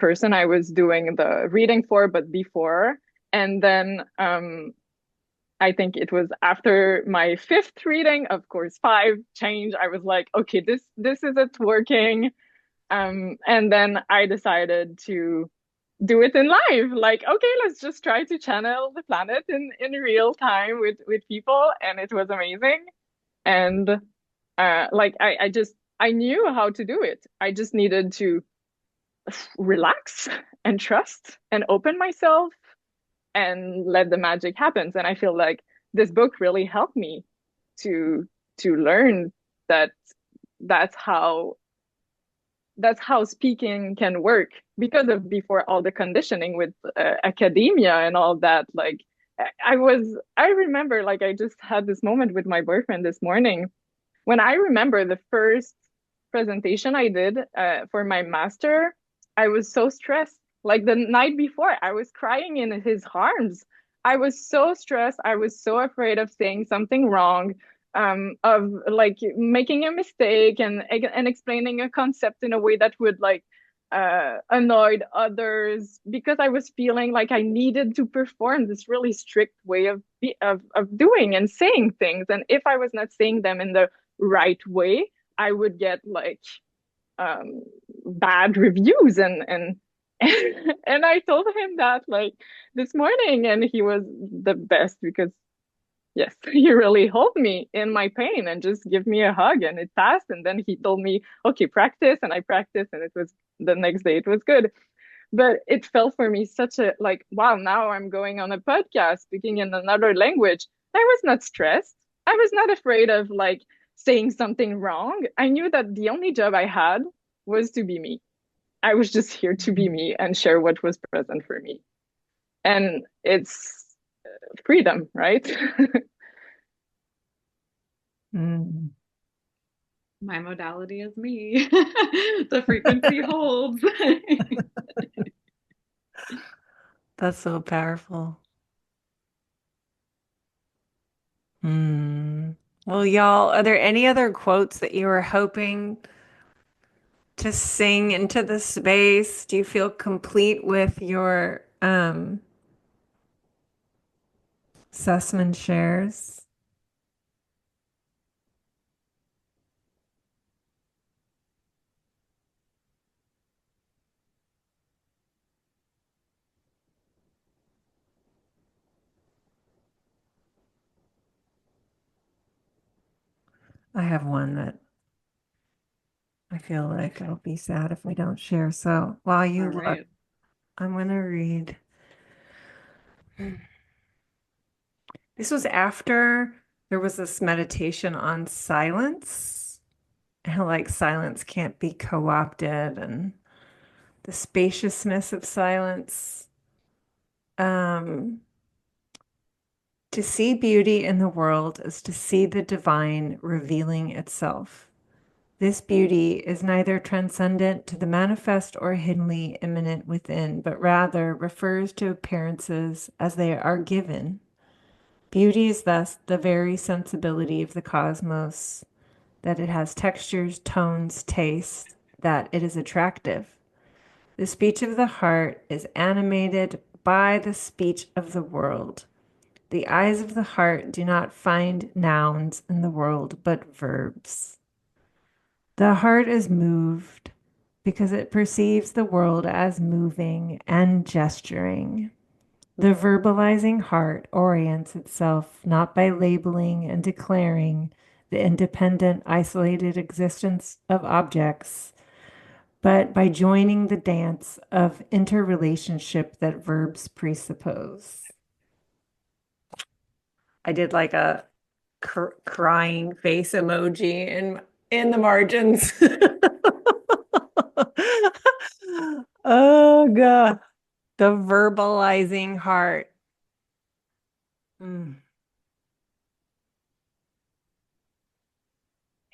person I was doing the reading for, but before. And then I think it was after my fifth reading, of course, five change. I was like, okay, this isn't working. And then I decided to do it in live. Like, okay, let's just try to channel the planet in real time with people, and it was amazing. And like I knew how to do it. I just needed to relax and trust and open myself and let the magic happen. And I feel like this book really helped me to learn that that's how that's how speaking can work, because of before all the conditioning with academia and all that. Like I remember, like I just had this moment with my boyfriend this morning when I remember the first presentation I did for my master. I was so stressed. Like the night before, I was crying in his arms. I was so stressed. I was so afraid of saying something wrong, of like making a mistake and explaining a concept in a way that would like annoyed others, because I was feeling like I needed to perform this really strict way of doing and saying things. And if I was not saying them in the right way, I would get like bad reviews and and I told him that like this morning, and he was the best because yes, he really held me in my pain and just give me a hug, and it passed. And then he told me, okay, practice, and I practiced, and it was the next day it was good. But it felt for me such a like, wow, now I'm going on a podcast speaking in another language. I was not stressed. I was not afraid of like saying something wrong. I knew that the only job I had was to be me. I was just here to be me and share what was present for me. And it's freedom, right? Mm. My modality is me. The frequency holds. That's so powerful. Well, y'all, are there any other quotes that you were hoping to sing into the space? Do you feel complete with your Sussman shares? I have one that I feel like it'll be sad if we don't share. So while you All look, right. I'm going to read. This was after there was this meditation on silence, how like silence can't be co-opted and the spaciousness of silence. To see beauty in the world is to see the divine revealing itself. This beauty is neither transcendent to the manifest or hiddenly immanent within, but rather refers to appearances as they are given. Beauty is thus the very sensibility of the cosmos, that it has textures, tones, tastes, that it is attractive. The speech of the heart is animated by the speech of the world. The eyes of the heart do not find nouns in the world, but verbs. The heart is moved because it perceives the world as moving and gesturing. The verbalizing heart orients itself not by labeling and declaring the independent, isolated existence of objects, but by joining the dance of interrelationship that verbs presuppose. I did like a crying face emoji in the margins. Oh God, the verbalizing heart. Mm.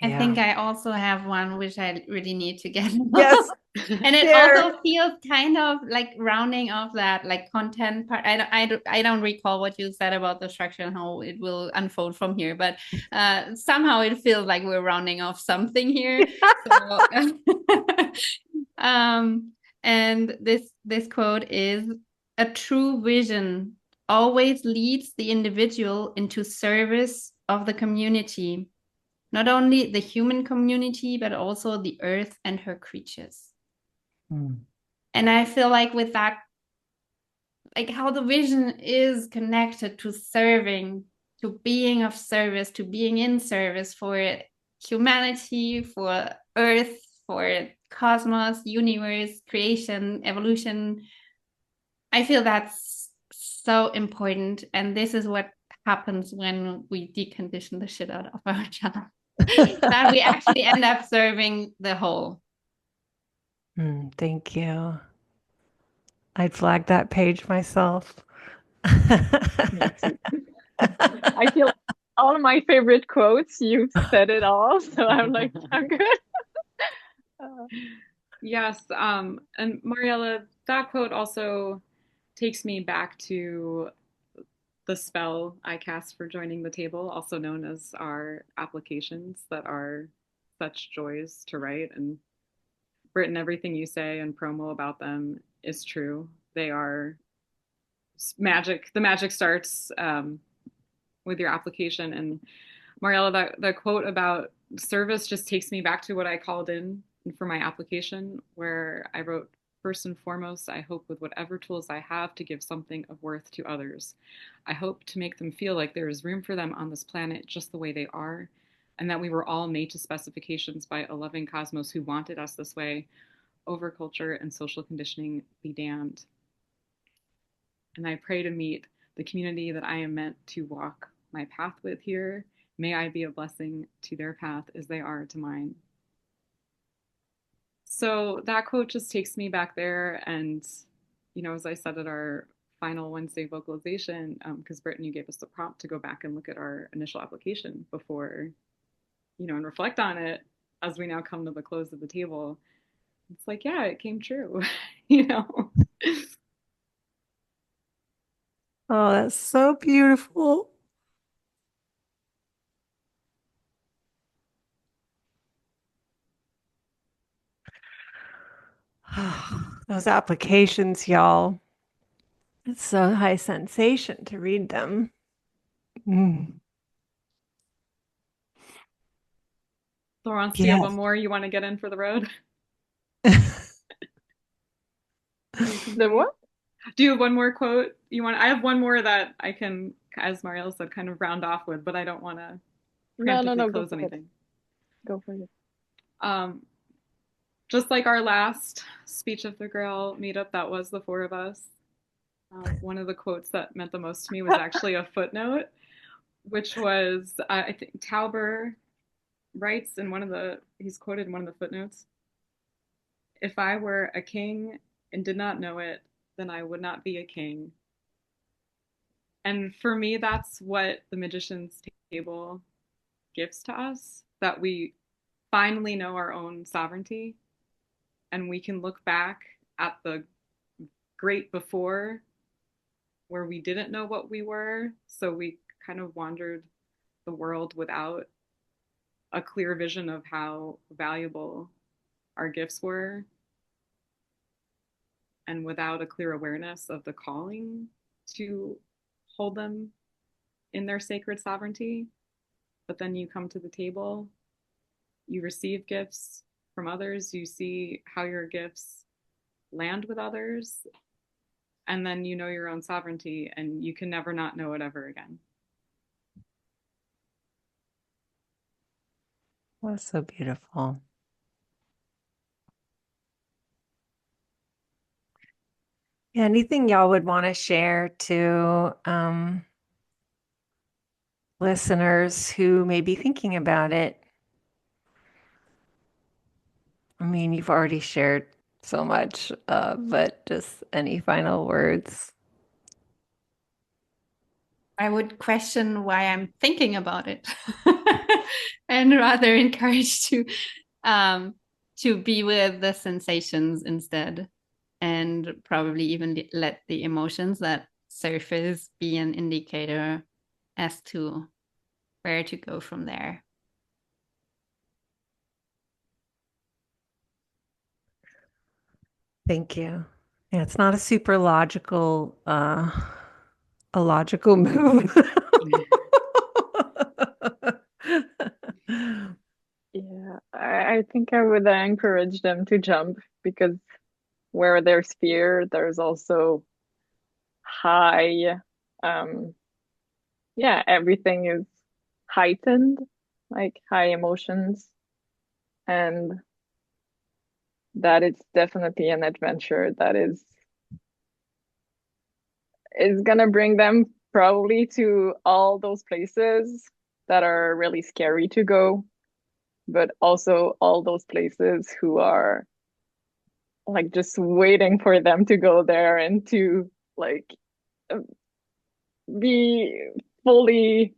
I Yeah. think I also have one which I really need to get. Yes. And it Share. also feels kind of like rounding off that like content part. I don't recall what you said about the structure and how it will unfold from here, but somehow it feels like we're rounding off something here. So, and this quote is, "A true vision always leads the individual into service of the community. Not only the human community, but also the earth and her creatures." And I feel like with that, like how the vision is connected to serving, to being of service, to being in service for humanity, for earth, for cosmos, universe, creation, evolution. I feel that's so important. And this is what happens when we decondition the shit out of our child. That we actually end up serving the whole. Thank you. I'd flag that page myself. Me too. I feel all my favorite quotes, you've said it all. So I'm like, I'm good. Yes. And Mariella, that quote also takes me back to the spell I cast for joining the table, also known as our applications that are such joys to write. And Britain, everything you say and promo about them is true. They are magic. The magic starts with your application. And Mariella, that quote about service just takes me back to what I called in for my application, where I wrote, "First and foremost, I hope with whatever tools I have to give something of worth to others. I hope to make them feel like there is room for them on this planet just the way they are, and that we were all made to specifications by a loving cosmos who wanted us this way. Overculture and social conditioning be damned. And I pray to meet the community that I am meant to walk my path with here. May I be a blessing to their path as they are to mine." So that quote just takes me back there. And, as I said at our final Wednesday vocalization, because Brittany gave us the prompt to go back and look at our initial application before, and reflect on it as we now come to the close of the table. It's like, yeah, it came true, Oh, that's so beautiful. Those applications, y'all. It's a high sensation to read them. Laurence, do you have one more you want to get in for the road? The what? Do you have one more quote you want? I have one more that I can, as Marielle said, kind of round off with, but I don't want to preemptively close anything. Go for it. Just like our last Speech of the Grail meetup, that was the four of us. One of the quotes that meant the most to me was actually a footnote, which was, I think Tauber writes in he's quoted in one of the footnotes, "If I were a king and did not know it, then I would not be a king." And for me, that's what the Magician's Table gives to us, that we finally know our own sovereignty and we can look back at the great before where we didn't know what we were. So we kind of wandered the world without a clear vision of how valuable our gifts were and without a clear awareness of the calling to hold them in their sacred sovereignty. But then you come to the table, you receive gifts from others, you see how your gifts land with others, and then you know your own sovereignty and you can never not know it ever again. That's so beautiful. Yeah, anything y'all would want to share to listeners who may be thinking about it? I mean, you've already shared so much, but just any final words? I would question why I'm thinking about it and rather encourage to be with the sensations instead, and probably even let the emotions that surface be an indicator as to where to go from there. Thank you. Yeah, it's not a super logical, a logical move. Yeah, I think I would encourage them to jump, because where there's fear, there's also high, yeah, everything is heightened, like high emotions, and that it's definitely an adventure that is gonna bring them probably to all those places that are really scary to go, but also all those places who are like just waiting for them to go there and to like be fully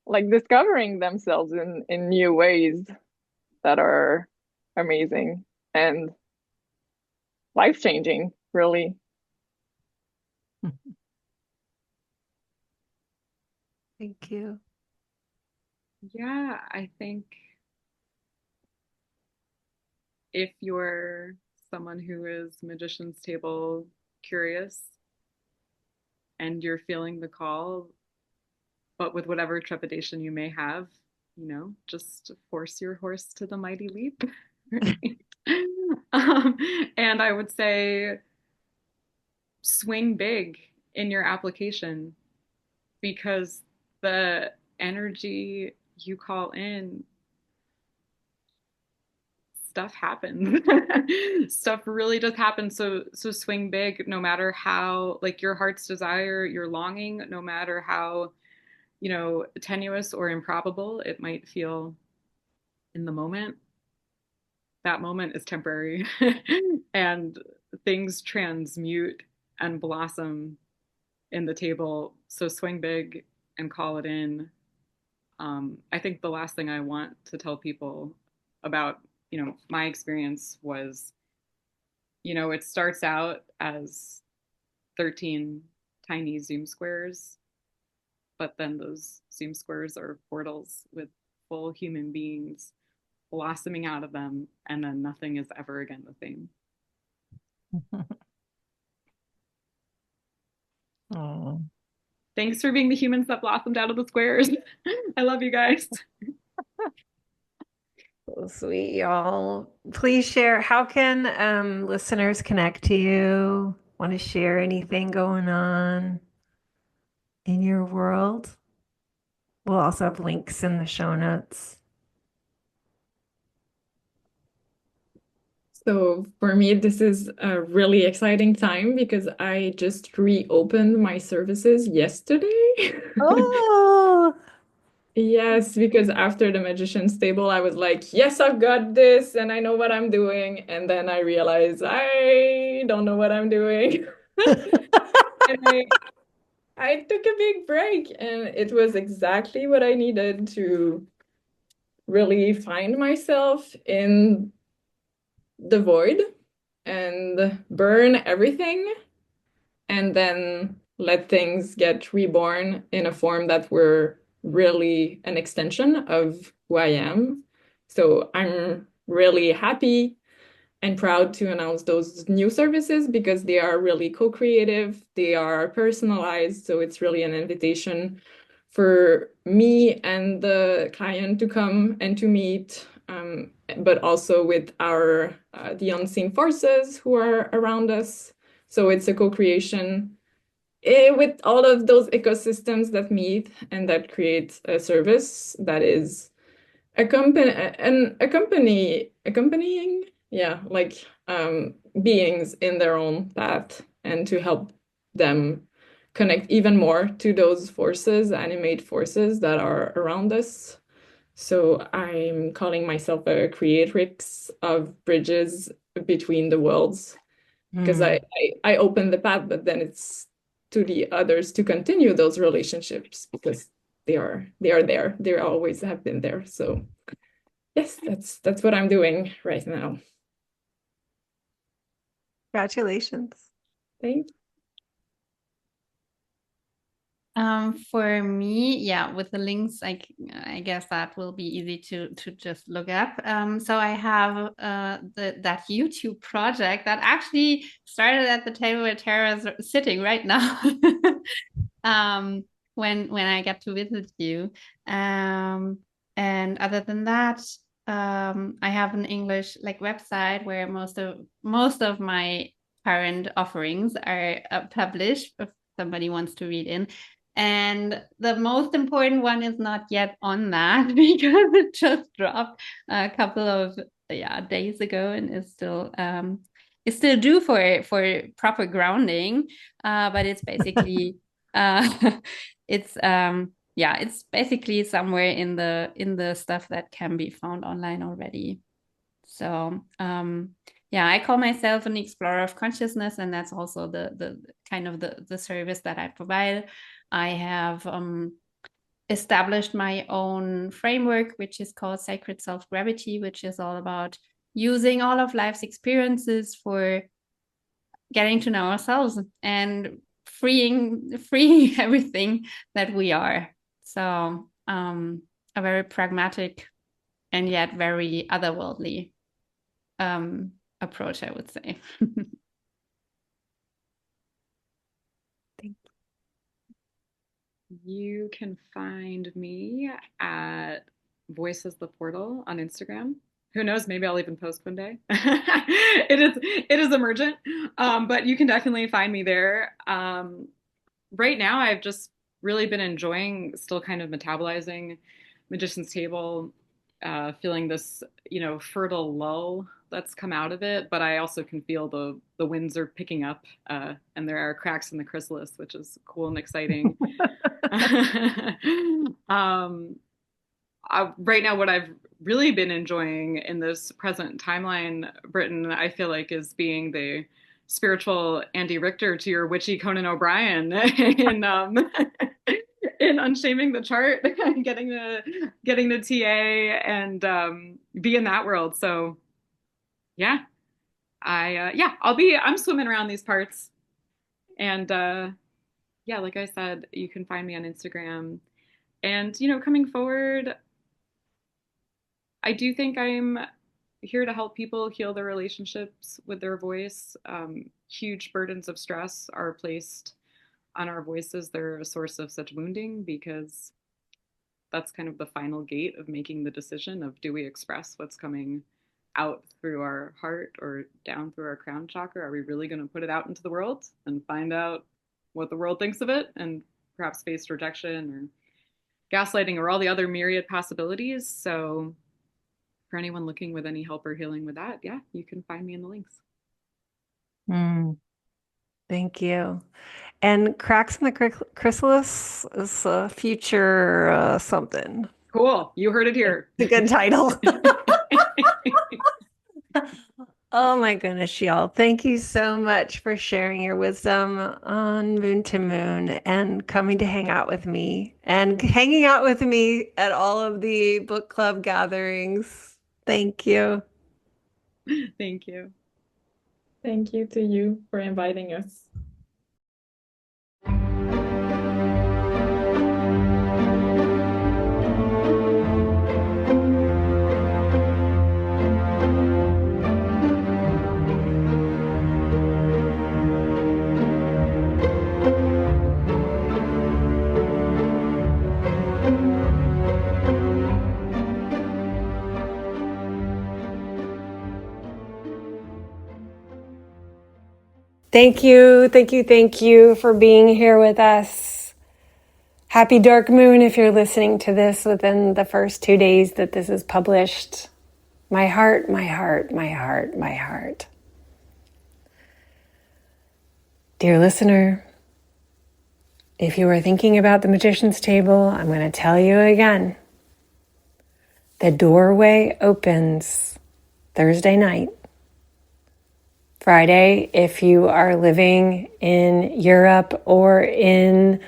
like discovering themselves in new ways that are amazing and life-changing, really. Thank you. Yeah, I think if you're someone who is Magician's Table curious and you're feeling the call, but with whatever trepidation you may have, just force your horse to the mighty leap. Right? And I would say swing big in your application, because the energy you call in, stuff happens. Stuff really does happen. So swing big, no matter how, like, your heart's desire, your longing, no matter how, tenuous or improbable it might feel in the moment. That moment is temporary and things transmute and blossom in the table. So swing big and call it in. I think the last thing I want to tell people about, my experience was, it starts out as 13 tiny Zoom squares, but then those Zoom squares are portals with full human beings blossoming out of them, and then nothing is ever again the same. Oh, Thanks for being the humans that blossomed out of the squares. I love you guys. so sweet, y'all. Please share. How can listeners connect to you? Want to share anything going on in your world? We'll also have links in the show notes. So for me, this is a really exciting time because I just reopened my services yesterday. Oh, Yes, because after the Magician's Table, I was like, yes, I've got this and I know what I'm doing. And then I realized I don't know what I'm doing. And I took a big break, and it was exactly what I needed to really find myself in the void and burn everything and then let things get reborn in a form that were really an extension of who I am. So I'm really happy and proud to announce those new services because they are really co-creative, they are personalized, so it's really an invitation for me and the client to come and to meet, but also with our the unseen forces who are around us. So it's a co-creation with all of those ecosystems that meet and that create a service that is accompanying, yeah, like beings in their own path, and to help them connect even more to those forces, animate forces that are around us. So I'm calling myself a creatrix of bridges between the worlds because I open the path, but then it's to the others to continue those relationships because they are there. They always have been there. So yes, that's what I'm doing right now. Congratulations. Thank you. For me, yeah, with the links, I guess that will be easy to just look up. So I have that YouTube project that actually started at the table where Tara is sitting right now. When I get to visit you. And other than that, I have an English like website where most of my current offerings are published if somebody wants to read in. And the most important one is not yet on that because it just dropped a couple of days ago and is still due for proper grounding. But it's basically it's it's basically somewhere in the stuff that can be found online already. So I call myself an explorer of consciousness, and that's also the kind of the service that I provide. I have established my own framework, which is called Sacred Self-Gravity, which is all about using all of life's experiences for getting to know ourselves and freeing everything that we are. So a very pragmatic and yet very otherworldly approach, I would say. You can find me at Voices the Portal on Instagram. Who knows? Maybe I'll even post one day. It is emergent, but you can definitely find me there. Right now, I've just really been enjoying, still kind of metabolizing Magician's Table, feeling this, fertile lull that's come out of it. But I also can feel the winds are picking up, and there are cracks in the chrysalis, which is cool and exciting. Right now, what I've really been enjoying in this present timeline, Britain, I feel like is being the spiritual Andy Richter to your witchy Conan O'Brien in unshaming the chart, getting the TA and be in that world. So yeah, I'm swimming around these parts, and like I said, you can find me on Instagram. And, coming forward, I do think I'm here to help people heal their relationships with their voice. Huge burdens of stress are placed on our voices. They're a source of such wounding because that's kind of the final gate of making the decision of, do we express what's coming out through our heart or down through our crown chakra? Are we really going to put it out into the world and find out what the world thinks of it and perhaps face rejection or gaslighting or all the other myriad possibilities? So for anyone looking with any help or healing with that, yeah, you can find me in the links. Thank you. And Cracks in the Chrysalis is a future something. Cool. You heard it here. It's a good title. Oh my goodness, y'all. Thank you so much for sharing your wisdom on Moon to Moon and coming to hang out with me and hanging out with me at all of the book club gatherings. Thank you. Thank you. Thank you to you for inviting us. Thank you, thank you, thank you for being here with us. Happy dark moon if you're listening to this within the first 2 days that this is published. My heart, my heart, my heart, my heart. Dear listener, if you are thinking about the Magician's Table, I'm going to tell you again. The doorway opens Thursday night. Friday, if you are living in Europe or in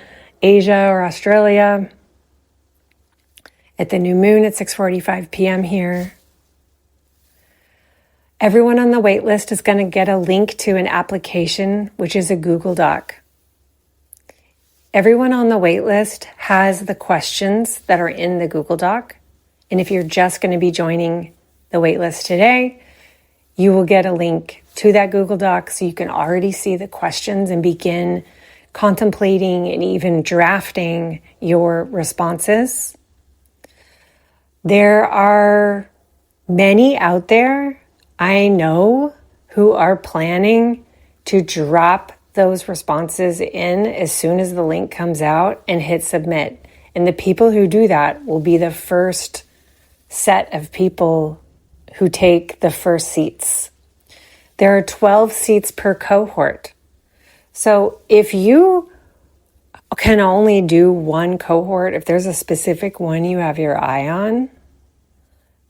Asia or Australia, at the new moon at 6:45 p.m. here. Everyone on the wait list is going to get a link to an application, which is a Google Doc. Everyone on the wait list has the questions that are in the Google Doc. And if you're just going to be joining the wait list today, you will get a link to that Google Doc so you can already see the questions and begin contemplating and even drafting your responses. There are many out there I know who are planning to drop those responses in as soon as the link comes out and hit submit. And the people who do that will be the first set of people who take the first seats. There are 12 seats per cohort. So if you can only do one cohort, if there's a specific one you have your eye on,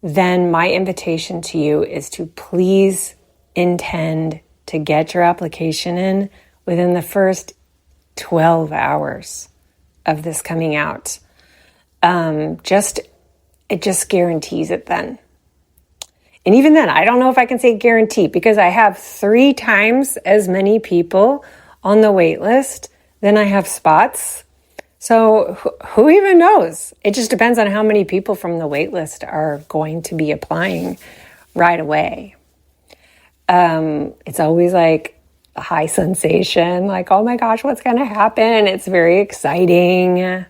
then my invitation to you is to please intend to get your application in within the first 12 hours of this coming out. It just guarantees it then. And even then, I don't know if I can say guarantee because I have 3 times as many people on the wait list than I have spots. So who even knows? It just depends on how many people from the wait list are going to be applying right away. It's always like a high sensation, like, oh my gosh, what's going to happen? It's very exciting.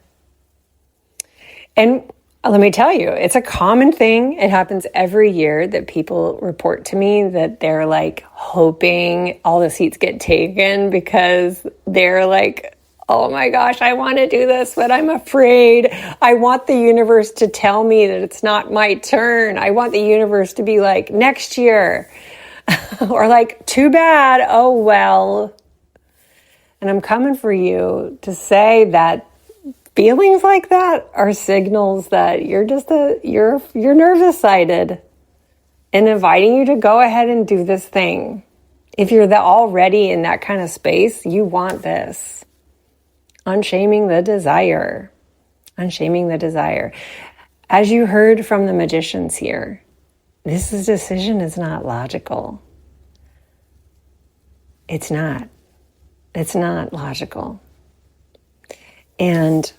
And let me tell you, it's a common thing. It happens every year that people report to me that they're like hoping all the seats get taken because they're like, oh my gosh, I want to do this, but I'm afraid. I want the universe to tell me that it's not my turn. I want the universe to be like, next year. Or like, too bad. Oh, well. And I'm coming for you to say that feelings like that are signals that you're just you're nervous sided and inviting you to go ahead and do this thing. If you're already in that kind of space, you want this. Unshaming the desire. Unshaming the desire. As you heard from the magicians here, this decision is not logical. It's not. It's not logical. And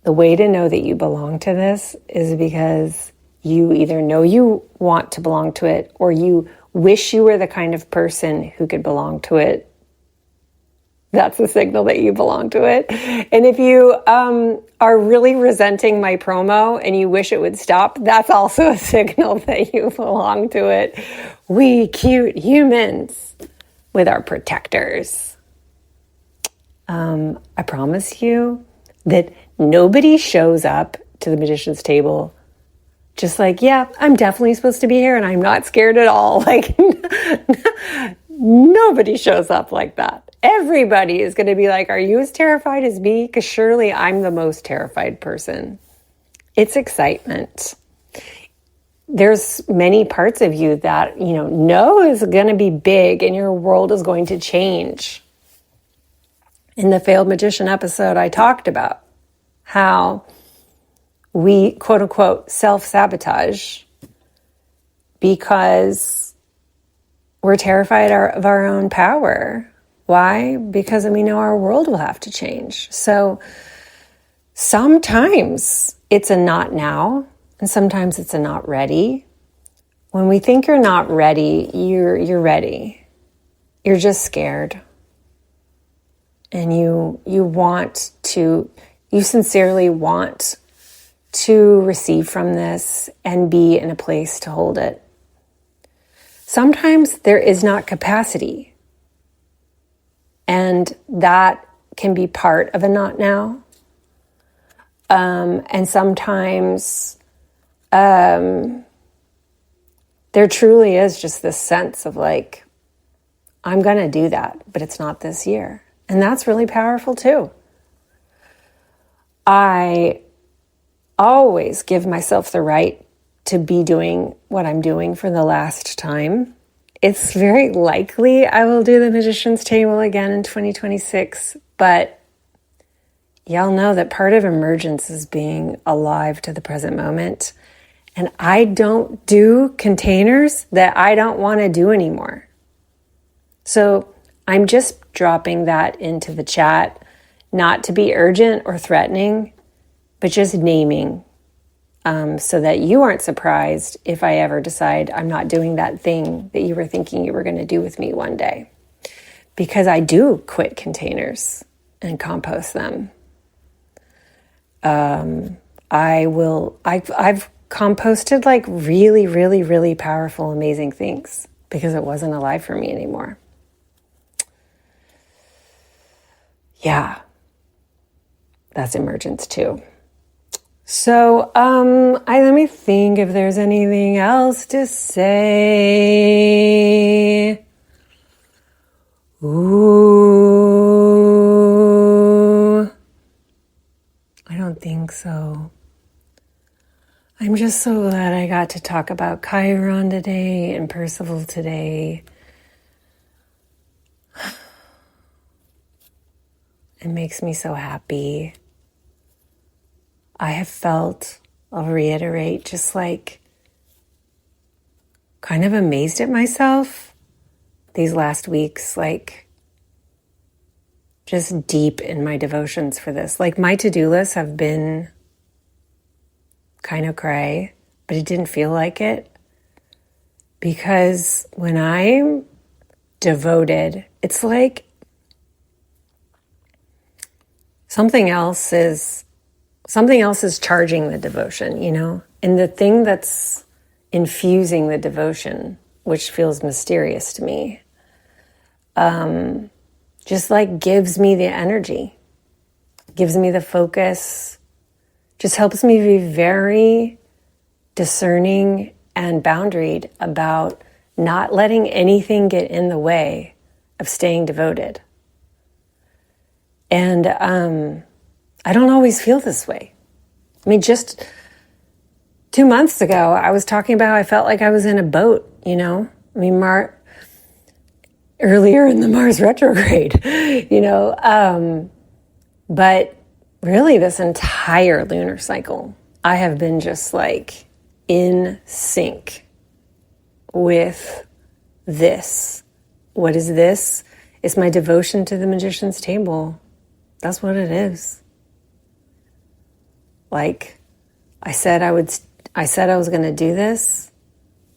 the way to know that you belong to this is because you either know you want to belong to it or you wish you were the kind of person who could belong to it, that's a signal that you belong to it. And if you are really resenting my promo and you wish it would stop, that's also a signal that you belong to it. We cute humans with our protectors. I promise you that nobody shows up to the magician's table just like, yeah, I'm definitely supposed to be here and I'm not scared at all. Like, nobody shows up like that. Everybody is going to be like, are you as terrified as me? Because surely I'm the most terrified person. It's excitement. There's many parts of you that, know is going to be big and your world is going to change. In the Failed Magician episode, I talked about how we, quote unquote, self-sabotage because we're terrified of our own power. Why? Because we know our world will have to change. So sometimes it's a not now, and sometimes it's a not ready. When we think you're not ready, you're ready. You're just scared. And you sincerely want to receive from this and be in a place to hold it. Sometimes there is not capacity. And that can be part of a not now. And sometimes there truly is just this sense of like, I'm going to do that, but it's not this year. And that's really powerful too. I always give myself the right to be doing what I'm doing for the last time. It's very likely I will do the Magician's Table again in 2026, but y'all know that part of emergence is being alive to the present moment. And I don't do containers that I don't want to do anymore. So I'm just dropping that into the chat, not to be urgent or threatening, but just naming so that you aren't surprised if I ever decide I'm not doing that thing that you were thinking you were going to do with me one day. Because I do quit containers and compost them. I've composted like really, really, really powerful, amazing things because it wasn't alive for me anymore. Yeah, that's emergence too. So, let me think if there's anything else to say. Ooh, I don't think so. I'm just so glad I got to talk about Chiron today and Perceval today. It makes me so happy. I have felt, I'll reiterate, just like kind of amazed at myself these last weeks, like just deep in my devotions for this. Like my to-do lists have been kind of cray, but it didn't feel like it because when I'm devoted, it's like something else is charging the devotion, and the thing that's infusing the devotion, which feels mysterious to me, just like gives me the energy, gives me the focus, just helps me be very discerning and boundaried about not letting anything get in the way of staying devoted. And I don't always feel this way. I mean, just 2 months ago, I was talking about how I felt like I was in a boat, I mean, earlier in the Mars retrograde, but really this entire lunar cycle, I have been just like in sync with this. What is this? It's my devotion to the Magician's Table. That's what it is. Like I said, I said I was going to do this.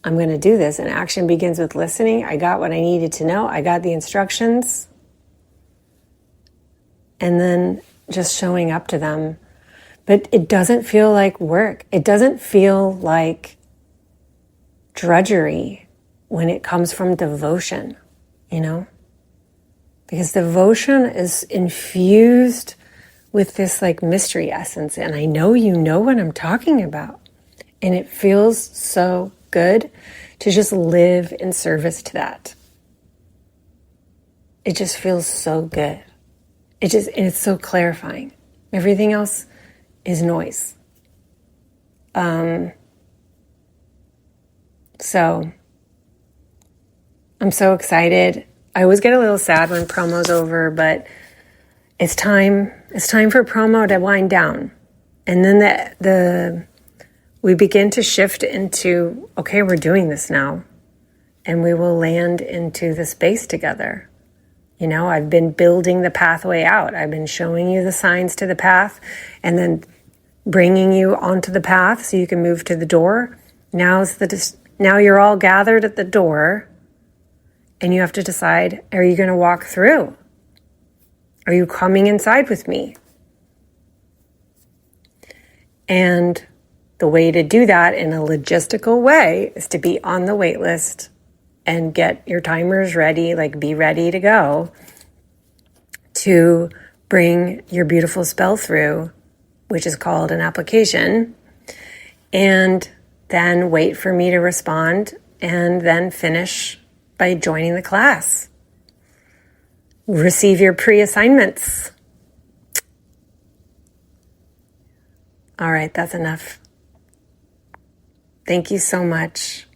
I'm going to do this. And action begins with listening. I got what I needed to know. I got the instructions. And then just showing up to them. But it doesn't feel like work. It doesn't feel like drudgery when it comes from devotion, Because devotion is infused with this like mystery essence. And I know you know what I'm talking about. And it feels so good to just live in service to that. It just feels so good. And it's so clarifying. Everything else is noise. So I'm so excited. I always get a little sad when promo's over, but it's time for promo to wind down. And then we begin to shift into, okay, we're doing this now. And we will land into the space together. I've been building the pathway out. I've been showing you the signs to the path and then bringing you onto the path so you can move to the door. Now you're all gathered at the door and you have to decide, are you going to walk through? Are you coming inside with me? And the way to do that in a logistical way is to be on the wait list and get your timers ready, like be ready to go to bring your beautiful spell through, which is called an application, and then wait for me to respond and then finish by joining the class. Receive your pre-assignments. All right, that's enough. Thank you so much.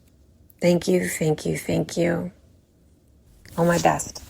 Thank you, thank you, thank you. All my best.